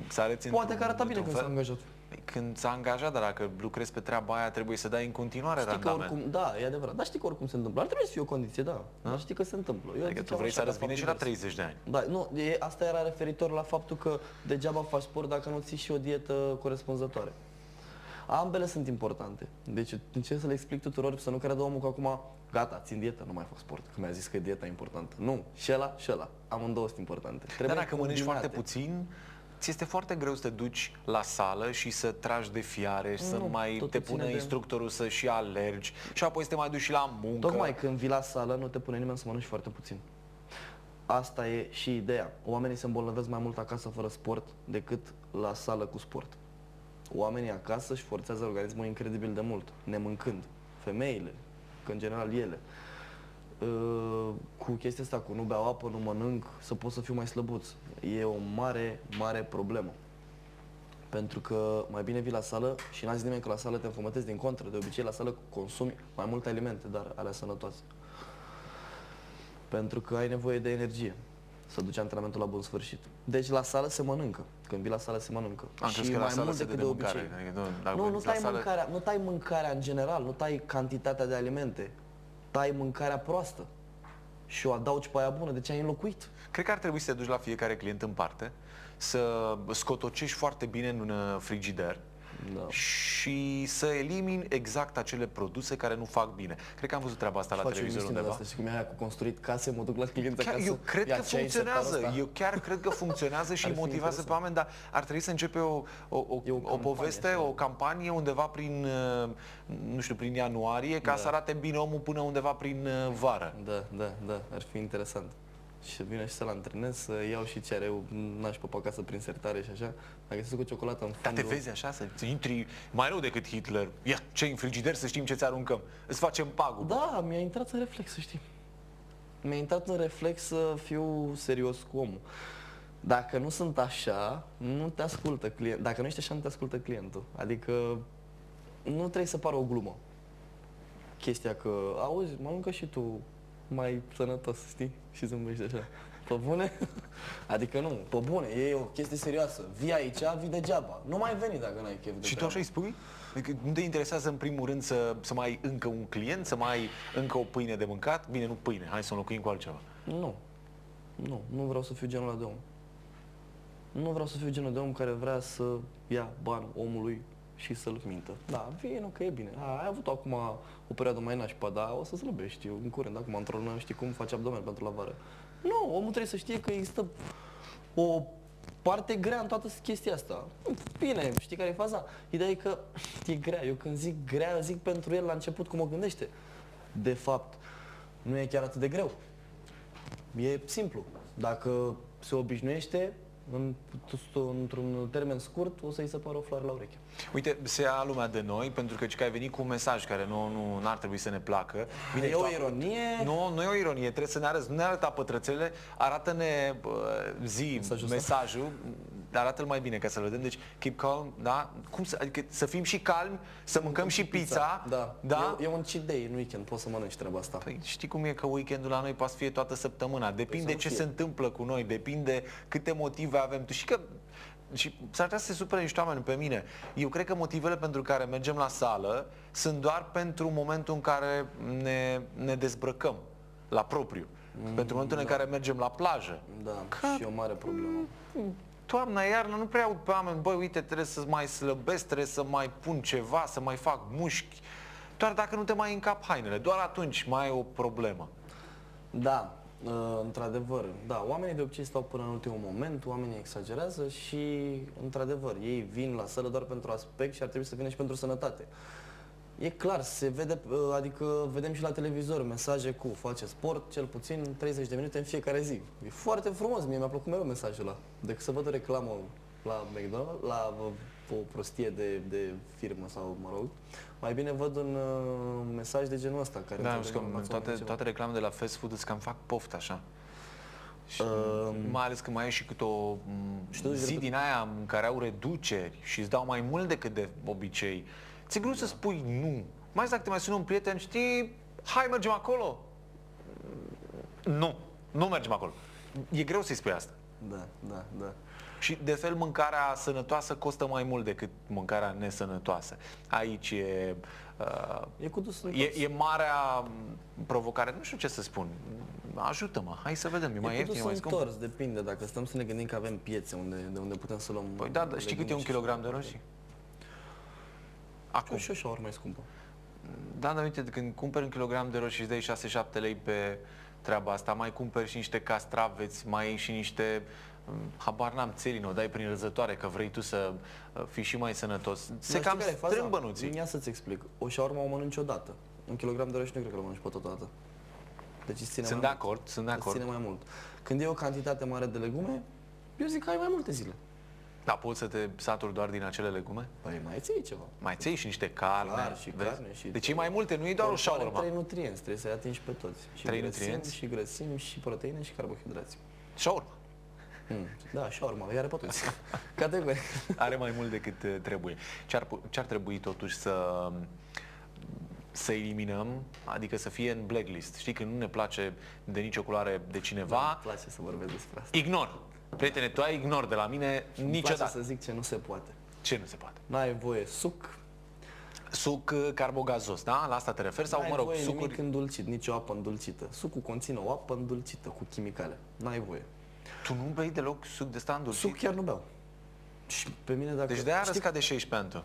să arăți poate că arată bine când s-a angajat. Când s-a angajat, dar dacă lucrezi pe treaba aia, trebuie să dai în continuare randament. Oricum, da, e adevărat. Dar știi că oricum se întâmplă. Ar trebui să fie o condiție, da. Dar știi că se întâmplă. Adică tu vrei să arăți bine și la 30 de ani. Da, nu, asta era referitor la faptul că degeaba faci sport dacă nu ții și o dietă corespunzătoare. Ambele sunt importante. Deci încerc să le explic tuturor să nu creadă omul că acum gata, țin dietă, nu mai fac sport. Că mi-a zis că dieta e importantă. Nu, și ăla. Amândouă sunt importante. Dar dacă mănânci foarte puțin, ți este foarte greu să te duci la sală și să tragi de fiare, să mai te pună instructorul să și alergi și apoi să te mai duci și la muncă. Tocmai când vii la sală nu te pune nimeni să mănânci foarte puțin. Asta e și ideea. Oamenii se îmbolnăvesc mai mult acasă fără sport decât la sală cu sport. Oamenii acasă își forțează organismul incredibil de mult, nemâncând. Femeile, că în general ele. Cu chestia asta, cu nu beau apă, nu mănânc, să pot să fiu mai slăbuț. E o mare, mare problemă. Pentru că mai bine vii la sală și n-a zis nimeni că la sală te înfometezi, din contră. De obicei la sală consumi mai multe alimente, dar alea sănătoase. Pentru că ai nevoie de energie. să duci antrenamentul la bun sfârșit. Deci la sală se mănâncă. Când vii la sală se mănâncă. Am crezut că la mai sală mult se decât dă de mâncare. obicei. Adică, dacă Nu, mergi la sală- nu tai mâncarea în general, nu tai cantitatea de alimente. Tai mâncarea proastă. Și o adaugi pe aia bună, de ce ai înlocuit? Cred că ar trebui să te duci la fiecare client în parte, să scotocești foarte bine în frigider Da. și să elimini exact acele produse care nu fac bine. Cred că am văzut treaba asta la Faci o televizor emisiune de undeva. asta, și cum e aia cu construit case, mă duc la clienți Chiar, acasă. eu cred ia că ce ai în sertarul funcționează, ăsta? eu chiar cred că funcționează și Ar fi motivează pe interesant. oameni, dar ar trebui să începe o campanie poveste, așa. o campanie undeva prin, nu știu, prin ianuarie, ca Da. să arate bine omul până undeva prin vară. Da, ar fi interesant. Și să vină și să-l antrenez, să iau și cereu, n-aș pe acasă prin sertare și așa. Dacă găsesc o ciocolată în Dar te fundul... vezi așa, să intri mai rău decât Hitler. Ia, ce în frigider, să știm ce-ți aruncăm. Îți facem pagubă. Da, mi-a intrat în reflex, să știi. Mi-a intrat în reflex să fiu serios cu omul. Dacă nu sunt așa, nu te ascultă clientul. Dacă nu ești așa, nu te ascultă clientul. Adică nu trebuie să pară o glumă. Chestia că, auzi, mănâncă și tu mai sănătos, știi? Și zâmbești așa. Pe bune? Adică nu, pe bune, e o chestie serioasă. Vii aici, vii degeaba. Nu mai veni dacă n-ai chef de Și tu treabă. așa îi spui? Adică nu te interesează în primul rând să mai ai încă un client, să mai ai încă o pâine de mâncat? Bine, nu pâine, hai să o înlocuim cu altceva. Nu vreau să fiu genul ăla de om. Nu vreau să fiu genul de om care vrea să ia bani omului și să-l mintă. Da, vino că e bine. Ai avut acum o perioadă mai nașpa, dar o să slăbești în curând. Acum, într-o lună, știi cum faci abdomen pentru la vară. Nu, omul trebuie să știe că există o parte grea în toată chestia asta. Bine, știi care e faza? Ideea e că e grea. Eu când zic grea, zic pentru el la început cum o gândește. De fapt, nu e chiar atât de greu. E simplu. Dacă se obișnuiește, într-un termen scurt, o să-i se pară o floare la ureche. Uite, se ia lumea de noi pentru că ai venit cu un mesaj care nu ar trebui să ne placă. E tu o acum- ironie? Nu e o ironie, trebuie să ne arăți. Nu ne arăta pătrățele, arată-ne mesajul, arată-l mai bine ca să-l vedem. Deci, keep calm, da? Adică să fim și calmi, să mâncăm și pizza. Da. E un cheat day în weekend, poți să mănânci treaba asta. Păi știi cum e că weekendul la noi poate să fie toată săptămâna. Depinde să ce fie. se întâmplă cu noi, depinde câte motive avem. Tu știi că și s-ar putea să se supere niște oameni pe mine. Eu cred că motivele pentru care mergem la sală sunt doar pentru momentul în care ne dezbrăcăm la propriu. Pentru momentul în care mergem la plajă. Da, și e o mare problemă. Toamna, iarna, nu prea aud pe oameni, băi, uite, trebuie să mai slăbesc, trebuie să mai pun ceva, să mai fac mușchi. Doar dacă nu te mai încap hainele, doar atunci mai ai o problemă. Da, într-adevăr, da, oamenii de obicei stau până în ultimul moment, oamenii exagerează și, într-adevăr, ei vin la sală doar pentru aspect și ar trebui să vină și pentru sănătate. E clar, se vede, adică vedem și la televizor mesaje cu face sport, cel puțin 30 de minute în fiecare zi. E foarte frumos, mie mi-a plăcut mereu mesajul ăla. Decât să văd o reclamă la McDonald's, la o prostie de firmă sau, mă rog, mai bine văd un mesaj de genul ăsta care... Da, știu că toate reclamele de la fast food îți cam fac poftă așa. Și mai ales că mai e și câte o zi din aia în care au reduceri și îți dau mai mult decât de obicei. Ți-e greu să spui nu. Mai ales dacă te mai sună un prieten, știi, hai mergem acolo. Nu mergem acolo. E greu să-i spui asta. Da. Și de fel mâncarea sănătoasă costă mai mult decât mâncarea nesănătoasă. Aici E cu dus în e marea provocare, nu știu ce să spun. Ajută-mă, hai să vedem, e mai ieftin, e mai scump. întors, depinde, dacă stăm să ne gândim că avem piețe de unde putem să luăm... Păi da, știi cât e un kilogram de roșii? Acum. Și o șaurma mai scumpă. Da, dar uite, când cumperi un kilogram de roșii și îți dai 6-7 lei pe treaba asta, mai cumperi și niște castraveți, mai ai și niște, habar n-am, țelin, o dai prin răzătoare, că vrei tu să fii și mai sănătos. Se cam strâng bănuții. Ia să-ți explic. O șaurma o mănânci odată. Un kilogram de roșii nu cred că o mănânci pe totodată. Deci îți ține Sunt mai de acord, sunt de mult. acord. Îți ține mai mult. Când e o cantitate mare de legume, eu zic că ai mai multe zile. Dar poți să te saturi doar din acele legume? Păi mai ții ceva. Mai ții și niște carne, Clar, și vezi? carne și... Deci e mai multe, nu e doar o Corpul are șaurma. 3 nutrienți, trebuie să-i atingi pe toți. Și 3 grăsimi, nutrienți? și grăsimi, și proteine, și carbohidrați. Șaurma. Da, șaurma, iar pe toți. Categoric. Are mai mult decât trebuie. Ce ar trebui totuși să eliminăm, adică să fie în blacklist. Știi, când nu ne place de nicio culoare de cineva, Îmi place să vorbesc despre asta. ignor. Prietene, tu ai ignor de la mine Îmi niciodată. place să zic ce nu se poate. Ce nu se poate? N-ai voie suc, Suc carbogazos, da? La asta te referi? Sau, n-ai mă rog, voie sucuri... nimic îndulcit, nicio apă îndulcită. Sucul conține o apă îndulcită cu chimicale. N-ai voie. Tu nu bei deloc suc de ăsta îndulcit? Suc chiar nu beau. Și pe mine dacă... Deci de-aia știi- arăți ca de 16 ani tu.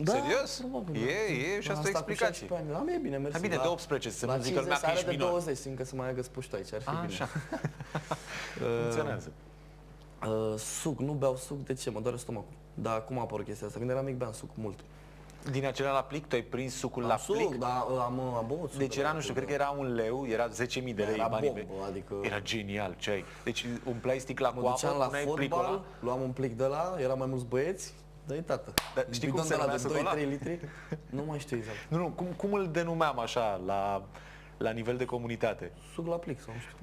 Da, Serios? probabil, E și asta e cu explicație. 16 ani. Da, mie e bine, mersi. Hai bine, La- de 18, să la nu zică lumea 50 că ești are de minor. 20, simt că să mai agăs puștul aici, ar fi bine. Așa. Funcționează. Suc, nu beau suc, de ce? Mă doare stomacul. Dar cum a apărut chestia asta? Când eram mic beam suc mult. Din acela la plic, tu ai prins sucul la Suc, plic? dar am băut suc. Deci era, nu știu, cred că era 1 leu, era 10.000 de lei Era banii bombă, mei. adică... Era genial, ce ai? Deci umpleai sticla Mă cu duceam apă, la puneai plicul fotbal, ăla. luam un plic de la, era mai mulți băieți, dă-i tată. Dar Un știi cum bidon se de la numea de sucul ăla? 2-3 litri? Nu mai știu exact. Nu, cum îl denumeam așa, la nivel de comunitate? Suc la plic sau nu știu.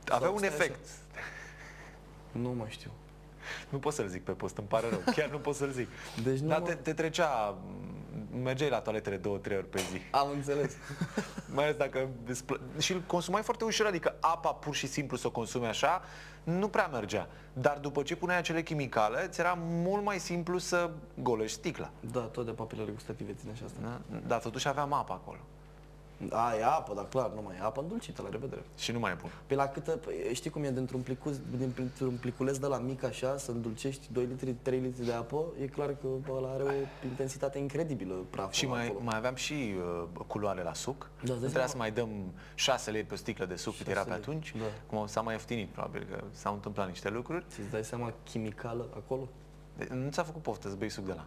Avea Sau un stai efect. Nu mai știu. Nu pot să-l zic pe post, îmi pare rău, chiar nu pot să-l zic. Deci nu Dar mă- te trecea, mergeai la toaletele 2-3 ori pe zi. Am înțeles. Mai ales dacă și îl consumai foarte ușor, adică apa pur și simplu să o consumi așa, nu prea mergea. Dar după ce puneai acele chimicale, ți era mult mai simplu să golești sticla. Da, tot de papilele gustative ține și asta. Da? Dar totuși aveam apă acolo. E apă, dar clar, nu mai e apă îndulcită, la revedere. Și nu mai e bun. Pe la câtă, știi cum e dintr-un pliculeț de la mic așa, să îndulcești 2 litri, 3 litri de apă, e clar că ăla are o intensitate incredibilă praful Și mai acolo. aveam și culoare la suc. Da, Nu dai trebuia seama. să mai dăm 6 lei pe o sticlă de suc cât era pe 6 lei, atunci. da. Cum s-a mai ieftinit, probabil că s-au întâmplat niște lucruri. Ți-ți dai seama chimicală acolo? Nu ți-a făcut poftă să bei suc de la.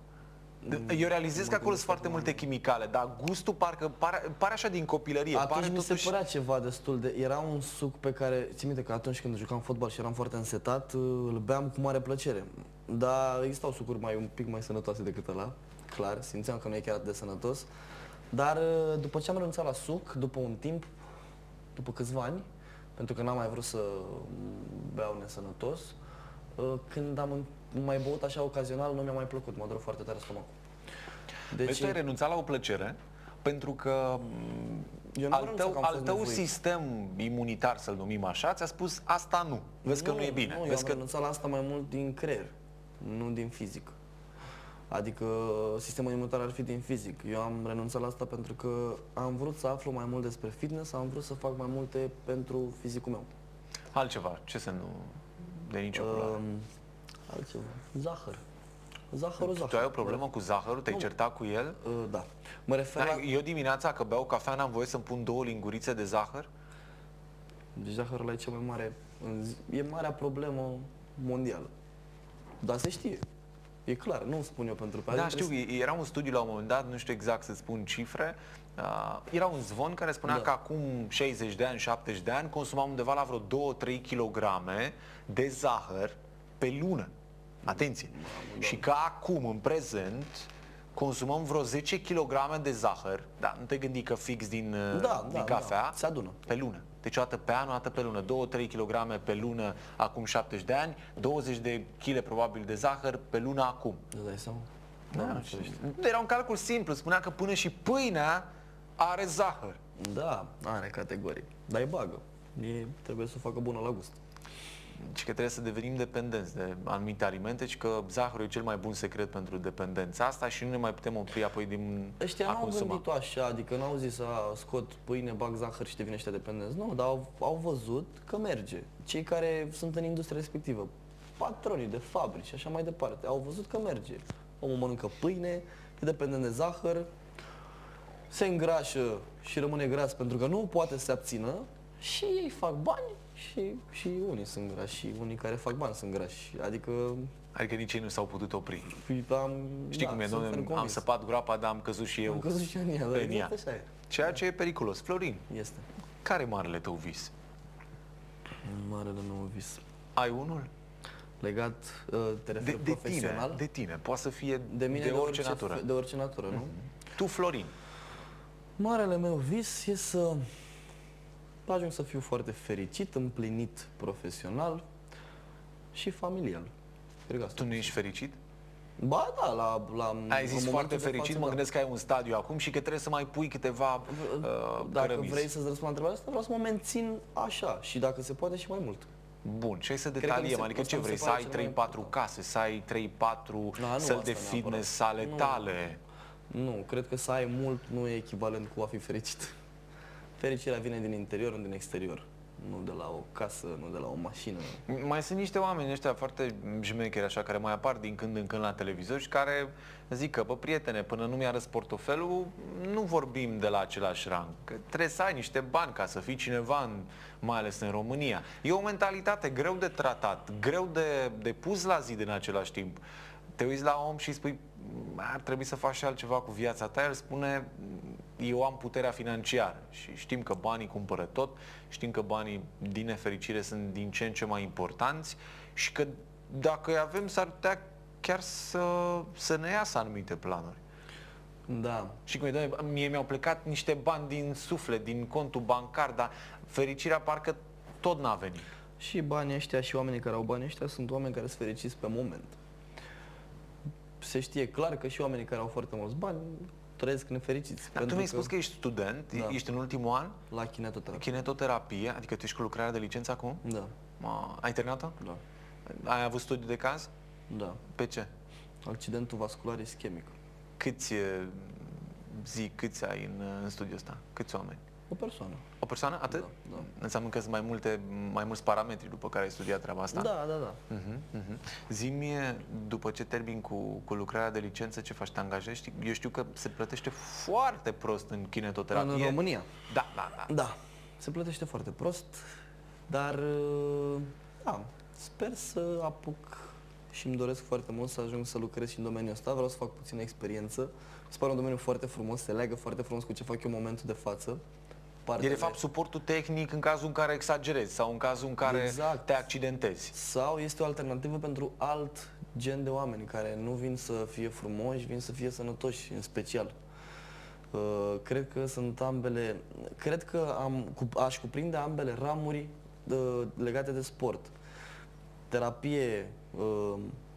Eu realizez că acolo sunt foarte multe chimicale, dar gustul parcă pare așa din copilărie. Atunci Pare mi se totuși... părea ceva destul de... Era un suc pe care... Țin minte că atunci când jucam fotbal și eram foarte însetat, îl beam cu mare plăcere. Dar existau sucuri un pic mai sănătoase decât ăla. Clar, simțeam că nu e chiar atât de sănătos. Dar după ce am renunțat la suc, după un timp, după câțiva ani, pentru că n-am mai vrut să beau nesănătos, când am mai băut așa ocazional, nu mi-a mai plăcut, mă doare foarte tare stomacul. Deci tu ai renunțat la o plăcere pentru că Eu nu am renunțat, că am al fost tău nevoit. sistem imunitar, să-l numim așa, ți-a spus asta nu. Vezi că nu e bine. Nu, eu Vezi am că... renunțat la asta mai mult din creier, nu din fizic. Adică sistemul imunitar ar fi din fizic. Eu am renunțat la asta pentru că am vrut să aflu mai mult despre fitness, am vrut să fac mai multe pentru fizicul meu. Altceva, ce să nu... De nicio culoare. Altceva. Zahăr. Zahărul. Tu ai o problemă cu zahărul? Te-ai Nu. certat cu el? Da. Mă refer Da, la... eu dimineața, că beau cafea, n-am voie să-mi pun 2 lingurițe de zahăr? Deci zahărul e cea mai mare... E marea problemă mondială. Dar se știe. E clar, nu spun eu pentru pe Da, azi, știu, era un studiu la un moment dat, nu știu exact să spun cifre, era un zvon care spunea Da. că acum 60 de ani, 70 de ani consumam undeva la vreo 2-3 kg de zahăr pe lună. Atenție! Și că acum, în prezent, consumăm vreo 10 kg de zahăr, da, nu te gândi că fix din cafea, se adună. pe lună. Deci o dată pe an, o dată pe lună. 2-3 kg pe lună acum 70 de ani, 20 de kg probabil de zahăr pe lună acum. Îți dai seama? Da, era un calcul simplu, spunea că până și pâinea are zahăr. Da, are categorii. Dar e bagă. Trebuie să o facă bună la gust. Și că trebuie să devenim dependenți de anumite alimente și că zahărul e cel mai bun secret pentru dependența asta și nu ne mai putem opri apoi din Ăștia a n-au consuma. gândit-o așa, adică n-au zis scot pâine, bag zahăr și devine ăștia dependenți. Nu, dar au văzut că merge. Cei care sunt în industria respectivă, patronii de fabrici și așa mai departe, au văzut că merge. Omul mănâncă pâine, e dependent de zahăr, se îngrașă și rămâne gras pentru că nu poate să se abțină și ei fac bani și unii sunt grași și unii care fac bani sunt grași. Adică Adică nici ei nu s-au putut opri. Știi cum e, sunt ferm domnule, am convins. săpat groapa, dar am căzut și eu Am căzut și eu în ea, da, în ea. exact așa e. Ceea ce e periculos. Florin, Este. care e marele tău vis? Marele meu vis. Ai unul? Legat, te referi profesional? De tine. Poate să fie De mine, de orice natură. De orice natură, nu? Tu, Florin, Marele meu vis e să ajung să fiu foarte fericit, împlinit profesional și familial. Cred că asta. tu nu ești fericit? Ba da, la Ai zis în foarte momentul de fericit, față, mă da. gândesc că ai un stadiu acum și că trebuie să mai pui câteva Dacă cărămizi. vrei să-ți răspund la întrebarea asta, vreau să mă mențin așa și dacă se poate și mai mult. Bun, și hai să că mi detaliem, se- adică asta ce mi se vrei, să pare ai cel mai 3-4 important. case, să ai 3-4 Da, nu săli de asta fitness, neapărat. sale Nu. tale. Nu, cred că să ai mult nu e echivalent cu a fi fericit. Fericirea vine din interior, nu din exterior. Nu de la o casă, nu de la o mașină. Mai sunt niște oameni ăștia foarte jmecheri așa, care mai apar din când în când la televizor și care zic că, bă, prietene, până nu mi-arăți portofelul, nu vorbim de la același rang. Că trebuie să ai niște bani ca să fii cineva, mai ales în România. E o mentalitate greu de tratat, greu de pus la zi în același timp. Te uiți la om și spui, ar trebui să faci și altceva cu viața ta, el spune, eu am puterea financiară și știm că banii cumpără tot, știm că banii, din nefericire, sunt din ce în ce mai importanți și că dacă îi avem, s-ar putea chiar să ne iasă anumite planuri. Da, Și cum e, doamne, mie mi-au plecat niște bani din suflet, din contul bancar, dar fericirea parcă tot n-a venit. și banii ăștia și oamenii care au banii ăștia sunt oameni care sunt fericiți pe moment. Se știe clar că și oamenii care au foarte mulți bani trăiesc nefericiți. Dar tu mi-ai spus că ești student, Da. ești în ultimul an, La kinetoterapie. kinetoterapie, adică tu ești cu lucrarea de licență acum? Da, Ai terminat-o? da, Ai avut studiu de caz? da. Pe ce? Accidentul vascular ischemic. Câți ai în studiul ăsta? Câți oameni? O persoană. O persoană? Atât? Da, da. Înseamnă că sunt mai mulți parametri după care ai studiat treaba asta? Da, da, da. Zi-mi, după ce termin cu lucrarea de licență, ce faci? Te angajezi? Eu știu că se plătește foarte prost în kinetoterapie. În România. Da, da, da. Da, se plătește foarte prost, dar da, sper să apuc și îmi doresc foarte mult să ajung să lucrez și în domeniul ăsta. Vreau să fac puțină experiență. Mi se pare un domeniu foarte frumos, se leagă foarte frumos cu ce fac eu în momentul de față. E de fapt suportul tehnic în cazul în care exagerezi sau în cazul în care Exact. te accidentezi. Sau este o alternativă pentru alt gen de oameni care nu vin să fie frumoși, vin să fie sănătoși în special. Cred că sunt ambele, cred că aș cuprinde ambele ramuri legate de sport. Terapie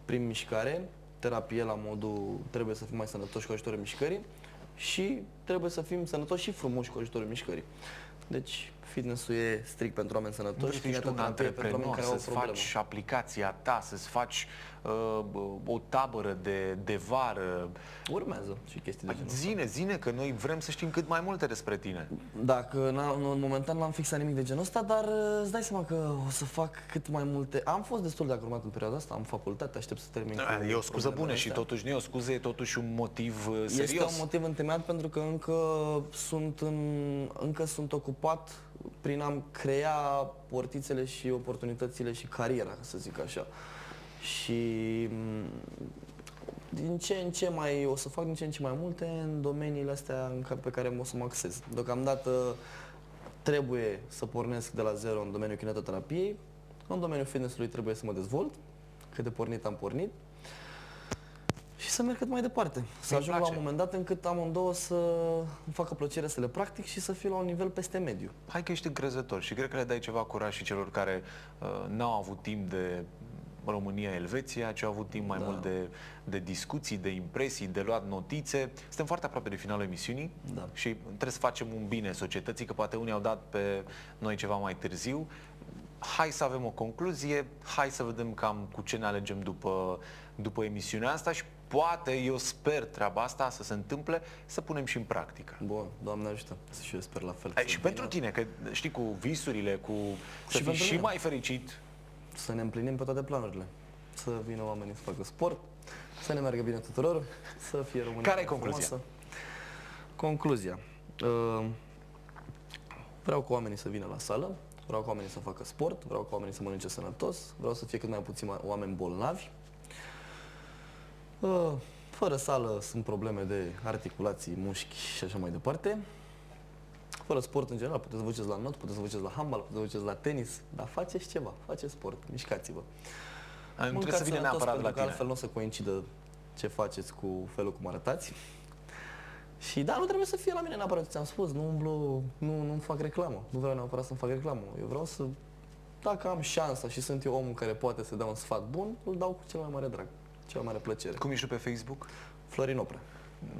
prin mișcare, terapie la modul trebuie să fim mai sănătoși cu ajutorul mișcării și trebuie să fim sănătoși și frumoși cu ajutorul mișcării. Deci fitness-ul e strict pentru oameni Nu sănătoși, vrei să ești un kinetoterapie pentru oameni antreprenor, care au o să-ți problemă. faci aplicația ta, să-ți faci o tabără de vară. Urmează și chestii de genul ăsta. Zine, că noi vrem să știm cât mai multe despre tine. Dacă în momentan n-am fixat nimic de genul ăsta, dar îți dai seama că o să fac cât mai multe. Am fost destul de agrumat în perioada asta, am facultate, aștept să termin cu E o scuză bună problemele și astea. totuși nu e o scuză, e totuși un motiv Este serios. un motiv întemeiat pentru că încă sunt ocupat prin a-mi crea portițele și oportunitățile și cariera, să zic așa. Și din ce în ce mai, o să fac din ce în ce mai multe în domeniile astea pe care o să mă axez. Deocamdată trebuie să pornesc de la zero în domeniul kinetoterapiei, în domeniul fitness-ului trebuie să mă dezvolt, cât de pornit am pornit, și să merg cât mai departe. Să Mi-e ajung la place. un moment dat încât amândouă să îmi facă plăcere să le practic și să fiu la un nivel peste mediu. Hai că ești încrezător și cred că le dai ceva curaj și celor care n-au avut timp de România-Elveția, ci au avut timp mai Da. mult de discuții, de impresii, de luat notițe. Suntem foarte aproape de finalul emisiunii Da. și trebuie să facem un bine societății, că poate unii au dat pe noi ceva mai târziu. Hai să avem o concluzie, hai să vedem cam cu ce ne alegem după emisiunea asta și poate, eu sper treaba asta să se întâmple, să punem și în practică. Bun, Doamne ajută. Și eu sper la fel. Ai, să și vină, pentru tine, că știi, cu visurile, să fii pentru și mine. mai fericit. să ne împlinim pe toate planurile. Să vină oamenii să facă sport, să ne meargă bine tuturor, să fie România Care e concluzia? frumoasă. Concluzia. Vreau ca oamenii să vină la sală, vreau ca oamenii să facă sport, vreau ca oamenii să mănânce sănătos, vreau să fie cât mai puțini oameni bolnavi. Fără sală sunt probleme de articulații, mușchi și așa mai departe. Fără sport în general, puteți să vă duceți la not, puteți să vă duceți la handbal, puteți să vă duceți la tenis, dar faceți ceva, faceți sport, mișcați-vă. Nu trebuie Mâncați să vină sănătos, neapărat la pentru că tine. altfel nu o să coincidă ce faceți cu felul cum arătați. Și da, nu trebuie să fie la mine neapărat, ți-am spus, nu umblu, nu fac reclamă, nu vreau neapărat să-mi fac reclamă. Eu vreau să, dacă am șansa și sunt eu omul care poate să dea un sfat bun, îl dau cu cel mai mare drag. Cea mai mare plăcere. Cum ești tu pe Facebook? Florin Oprea.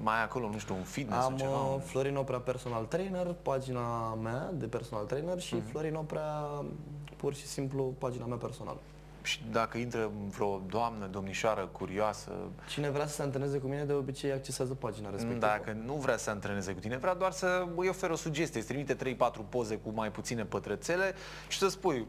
Mai ai acolo, nu știu, un fitness Am sau ceva? Florin Oprea Personal Trainer, pagina mea de personal trainer și Florin Oprea, pur și simplu, pagina mea personală. Și dacă intră vreo doamnă, domnișoară curioasă, Cine vrea să se antreneze cu mine, de obicei accesează pagina respectivă. dacă nu vrea să se antreneze cu tine, vrea doar să îi oferi o sugestie, îți trimite 3-4 poze cu mai puține pătrățele și să spui,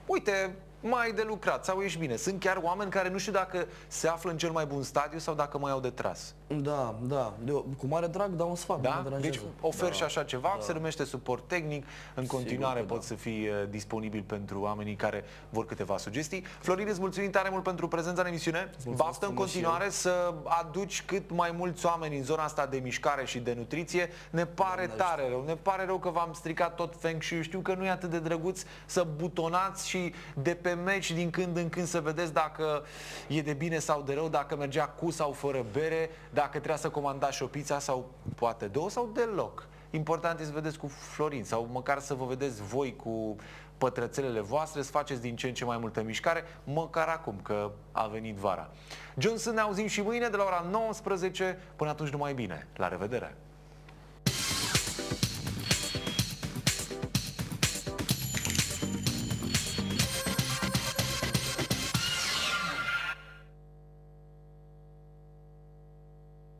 uite, mai ai de lucrat sau ești bine. Sunt chiar oameni care nu știu dacă se află în cel mai bun stadiu sau dacă mai au de tras. Da, da. Eu, cu mare drag dau un sfat, nu mă Da? deranjează. Deci oferi Da. și așa ceva, se numește suport tehnic. În continuare că da. poți să fii disponibil pentru oamenii care vor câteva sugestii. Florin, îți mulțumim tare mult pentru prezența în emisiune. Baftă în frumos și continuare să aduci cât mai mulți oameni în zona asta de mișcare și de nutriție. Ne pare tare rău, ne pare rău că v-am stricat tot Feng Shui. Știu că nu e atât de drăguț să butonați și de pe meci din când în când să vedeți dacă e de bine sau de rău, dacă mergea cu sau fără bere, dacă trebuia să comandați și o pizza sau poate două sau deloc. Important e să vedeți cu Florin sau măcar să vă vedeți voi cu pătrățelele voastre, să faceți din ce în ce mai multă mișcare, măcar acum că a venit vara. Johnson, ne auzim și mâine de la ora 19. Până atunci, numai bine. La revedere!